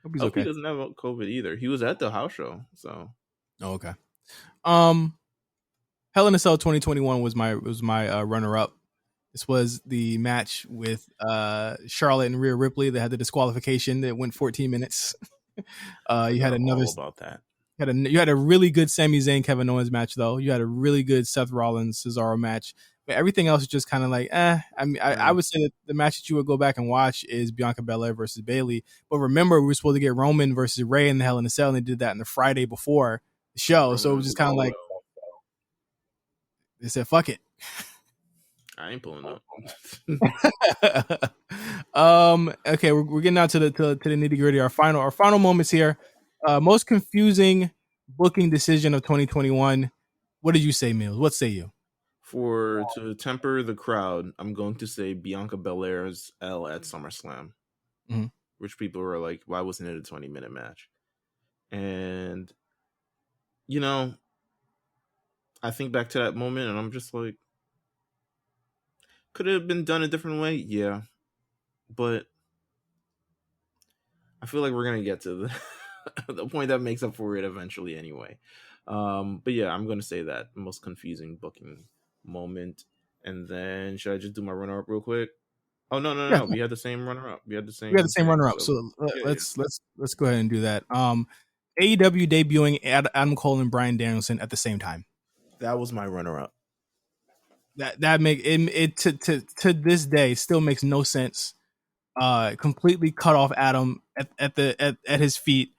Hope he's okay. He doesn't have COVID either. He was at the house show. So. Oh, okay. Hell in a Cell 2021 was my runner up. This was the match with Charlotte and Rhea Ripley. They had the disqualification that went 14 minutes. You had another all about that. You had a really good Sami Zayn Kevin Owens match though. You had a really good Seth Rollins Cesaro match. But everything else is just kind of like, eh. I mean, I Uh, would say that the match that you would go back and watch is Bianca Belair versus Bayley. But remember, we were supposed to get Roman versus Ray in the Hell in a Cell, and they did that in the Friday before the show. So it was Roman, just kind of like they said, "Fuck it." I ain't pulling up. Okay, we're getting out to the nitty gritty. Our final moments here. Most confusing booking decision of 2021. What did you say, Mills? What say you? For to temper the crowd, I'm going to say Bianca Belair's L at SummerSlam, Mm-hmm. which people were like, "Why wasn't it a 20-minute match?" And you know, I think back to that moment, and I'm just like, could it have been done a different way? Yeah, but I feel like we're gonna get to the the point that makes up for it eventually, anyway. But yeah, I'm gonna say that most confusing booking moment, and then should I just do my runner up real quick? Oh no, no, Yeah, no, we had the same runner up. We had the we got the same same thing. runner up. So So yeah, yeah, let's go ahead and do that. AEW debuting Adam Cole and Bryan Danielson at the same time. that was my runner up. That make it to this day still makes no sense. Completely cut off Adam at his feet.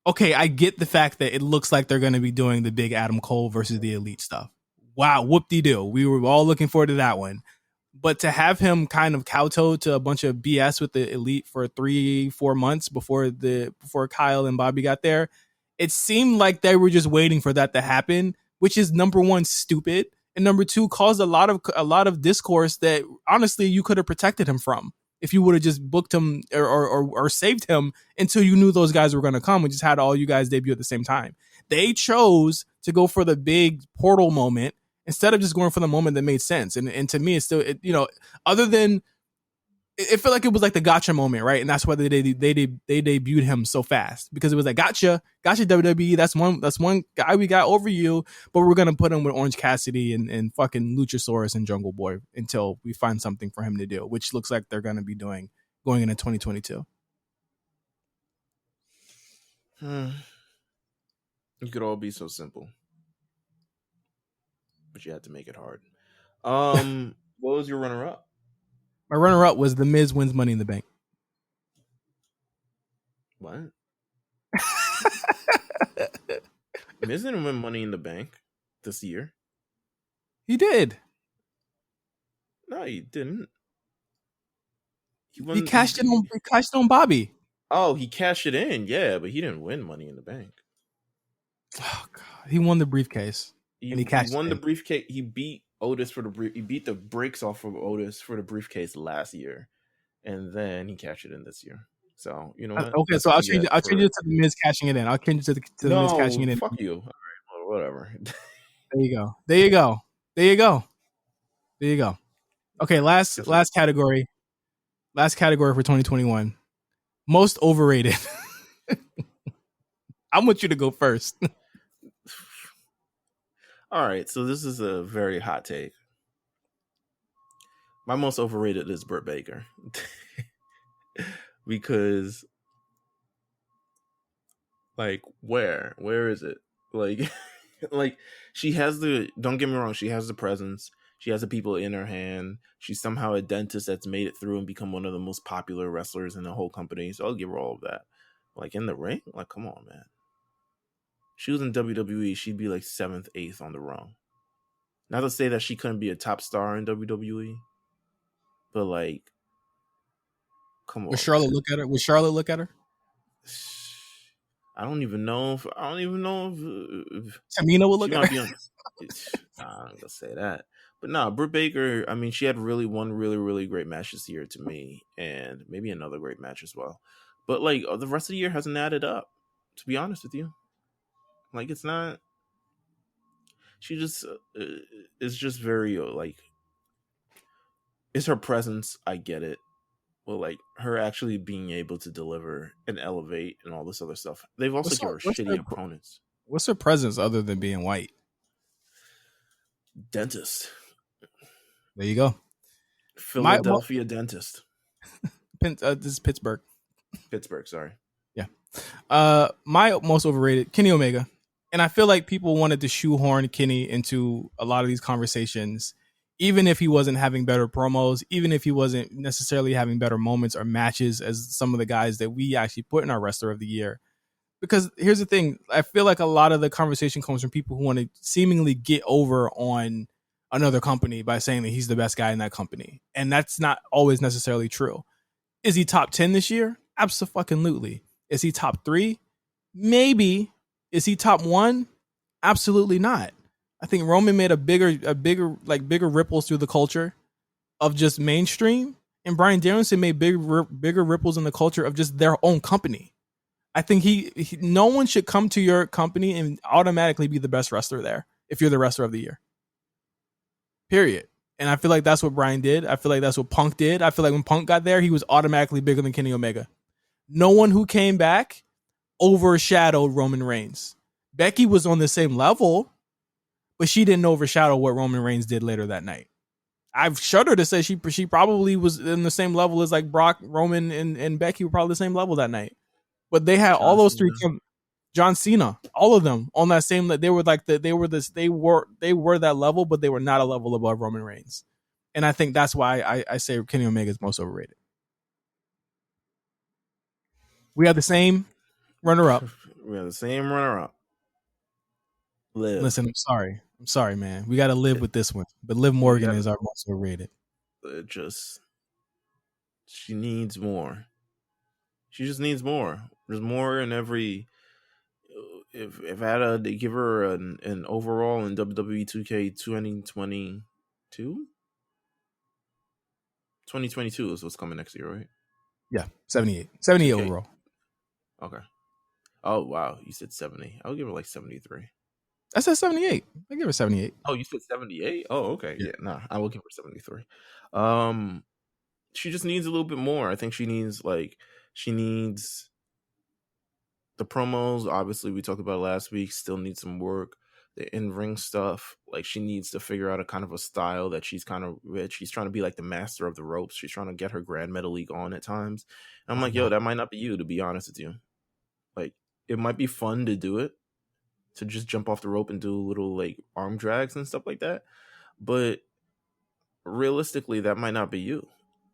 Okay, I get the fact that it looks like they're going to be doing the big Adam Cole versus the Elite stuff. Wow, whoop de doo. We were all looking forward to that one. But to have him kind of kowtow to a bunch of BS with the Elite for 3-4 months before Kyle and Bobby got there, it seemed like they were just waiting for that to happen, which is number one, stupid, and number two, caused a lot of discourse that honestly you could have protected him from if you would have just booked him or saved him until you knew those guys were going to come and just had all you guys debut at the same time. They chose to go for the big portal moment instead of just going for the moment that made sense. And to me, it's still, other than, it felt like it was like the gotcha moment, right? And that's why they debuted him so fast because it was like gotcha WWE. That's one guy we got over you, but we're gonna put him with Orange Cassidy and fucking Luchasaurus and Jungle Boy until we find something for him to do, which looks like they're gonna be doing going into 2022. You could all be so simple, but you had to make it hard. What was your runner up? My runner up was The Miz wins Money in the Bank. What? Miz didn't win Money in the Bank this year. He did. No, he didn't. He He won. cashed it on. He cashed it on Bobby. Oh, he cashed it in. Yeah, but he didn't win Money in the Bank. Oh God, he won the briefcase and he He cashed won it the in. briefcase. He beat Otis for the He beat the brakes off of Otis for the briefcase last year, and then he cashed it in this year. So you know what? Okay, That's so what I'll you change it. get I'll change for it to the Miz cashing it in. I'll change it to the Miz cashing no. it in. Fuck you. All right, whatever. There you go. There you go. There you go. There you go. Okay, last Guess what? last category. Last category for 2021. Most overrated. I want you to go first. All right, so this is a very hot take. My most overrated is Britt Baker because, like, where is it? Like, like she has the. Don't get me wrong, she has the presence. She has the people in her hand. She's somehow a dentist that's made it through and become one of the most popular wrestlers in the whole company. So I'll give her all of that. Like in the ring, like come on, man. She was in WWE, she'd be like seventh, eighth on the rung. Not to say that she couldn't be a top star in WWE, but like, come Would on, Charlotte man. look at her? Would Charlotte look at her? I don't even know if if Tamina would she look at might her. be on. Nah, I'm gonna say that, but nah, Britt Baker. I mean, she had really one really great match this year to me, and maybe another great match as well. But like the rest of the year hasn't added up. To be honest with you, like it's not. She just is just very like. It's her presence. I get it. Well, like her actually being able to deliver and elevate and all this other stuff. They've also What's her, given her what's her shitty opponents. what's her presence other than being white? Dentist. There you go. My Philadelphia dentist. this is Pittsburgh. Pittsburgh, sorry. Yeah. My most overrated Kenny Omega. And I feel like people wanted to shoehorn Kenny into a lot of these conversations, even if he wasn't having better promos, even if he wasn't necessarily having better moments or matches as some of the guys that we actually put in our wrestler of the year. Because here's the thing, I feel like a lot of the conversation comes from people who want to seemingly get over on another company by saying that he's the best guy in that company. And that's not always necessarily true. Is he top 10 this year? Absolutely. Is he top 3? Maybe. Is he top 1? Absolutely not. I think Roman made bigger ripples through the culture of just mainstream, and Bryan Danielson made bigger ripples in the culture of just their own company. I think no one should come to your company and automatically be the best wrestler there if you're the wrestler of the year. Period. And I feel like that's what Bryan did. I feel like that's what Punk did. I feel like when Punk got there, he was automatically bigger than Kenny Omega. No one who came back overshadowed Roman Reigns. Becky was on the same level, but she didn't overshadow what Roman Reigns did later that night. I've shuddered to say she probably was in the same level as like Brock, Roman, and Becky were probably the same level that night. But they had all John those three. Cena. John Cena, all of them on that same. They were like they were that level, but they were not a level above Roman Reigns. And I think that's why I say Kenny Omega is most overrated. We have the same runner up. We have the same runner up. Liv. Listen, I'm sorry, man. We got to live with this one. But Liv Morgan is our most overrated. She needs more. She just needs more. There's more in every. If I had to give her an overall in WWE 2K 2022, 2022 is what's coming next year, right? Yeah, 78 2K. Overall. Okay. Oh wow, you said 70. I'll give her like 73. I said 78. I give her 78. Oh, you said 78? Oh, okay. Yeah, nah, I will give her 73. She just needs a little bit more. I think she needs the promos. Obviously, we talked about it last week. Still needs some work. The in-ring stuff, like she needs to figure out a kind of a style that she's kind of rich. She's trying to be like the master of the ropes. She's trying to get her Grand Metal League on at times. And I'm like, yo, that might not be you, to be honest with you. Like, it might be fun to do it, to just jump off the rope and do little like arm drags and stuff like that. But realistically, that might not be you.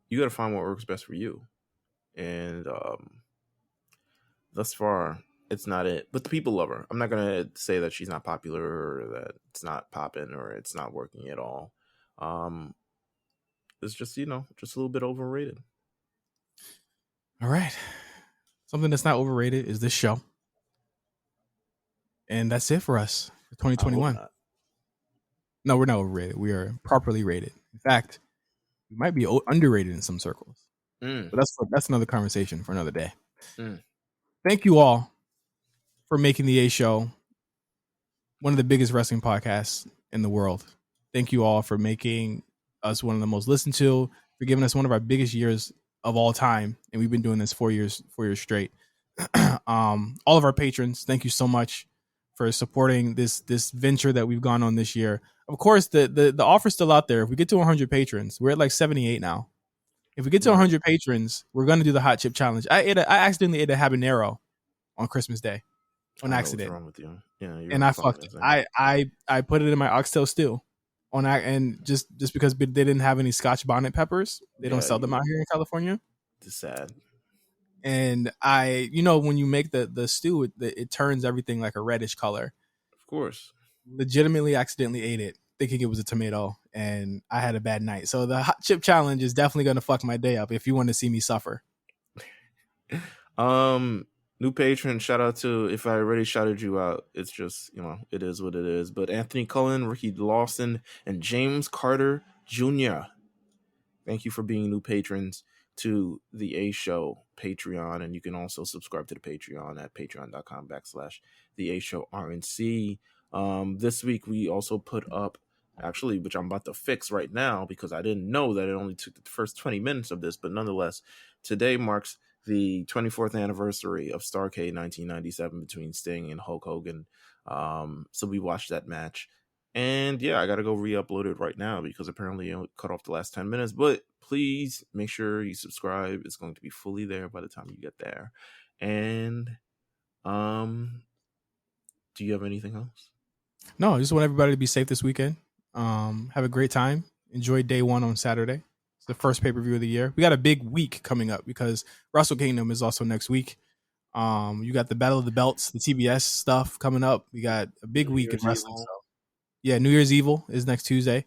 You got to find what works best for you. And thus far, it's not it. But the people love her. I'm not gonna say that she's not popular or that it's not popping or it's not working at all. It's just just a little bit overrated. All right. Something that's not overrated is this show. And that's it for us for 2021. No, we're not overrated. We are properly rated. In fact, we might be underrated in some circles. But that's another conversation for another day. Thank you all for making the A Show one of the biggest wrestling podcasts in the world. Thank you all for making us one of the most listened to, for giving us one of our biggest years of all time. And we've been doing this 4 years straight. All of our patrons, thank you so much for supporting this venture that we've gone on this year. Of course, the offer's still out there. If we get to 100 patrons, we're at like 78 now. If we get to 100 patrons, we're going to do the hot chip challenge. I accidentally ate a habanero on Christmas Day on accident. What's wrong with you? Yeah, and I fucked it. I put it in my oxtail stew and just because they didn't have any Scotch bonnet peppers. They don't sell them out here in California. It's sad. And when you make the stew, it turns everything like a reddish color. Of course. Legitimately accidentally ate it, thinking it was a tomato, and I had a bad night. So the hot chip challenge is definitely going to fuck my day up if you want to see me suffer. New patron, shout out to, if I already shouted you out, it's just, it is what it is. But Anthony Cullen, Ricky Lawson, and James Carter Jr., thank you for being new patrons to the A Show Patreon. And you can also subscribe to the Patreon at patreon.com/the A Show RNC. This week we also put up, actually, which I'm about to fix right now because I didn't know that it only took the first 20 minutes of this, but nonetheless, today marks the 24th anniversary of Starrcade 1997 between Sting and Hulk Hogan. So we watched that match. And yeah, I got to go re-upload it right now because apparently it cut off the last 10 minutes. But please make sure you subscribe. It's going to be fully there by the time you get there. And Do you have anything else? No, I just want everybody to be safe this weekend. Have a great time. Enjoy day one on Saturday. It's the first pay per view of the year. We got a big week coming up because Wrestle Kingdom is also next week. You got the Battle of the Belts, the TBS stuff coming up. We got a big New week in Year's wrestling. Evil. So yeah, New Year's Evil is next Tuesday.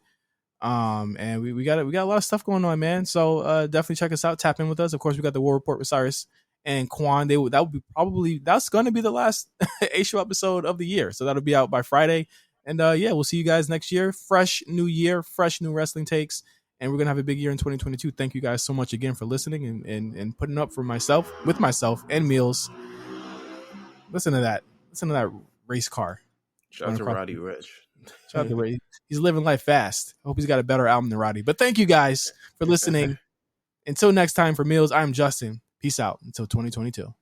And we got a lot of stuff going on, man. So definitely check us out. Tap in with us. Of course, we got the War Report with Cyrus and Quan. That's going to be the last A Show episode of the year. So that'll be out by Friday. And yeah, we'll see you guys next year. Fresh new year, fresh new wrestling takes, and we're gonna have a big year in 2022. Thank you guys so much again for listening and putting up for myself and Meals. Listen to that. Listen to that race car Shout out going to across. Roddy Rich. Shout out to Ray. He's living life fast. I hope he's got a better album than Roddy. But thank you guys for listening. Until next time, for Meals, I'm Justin. Peace out until 2022.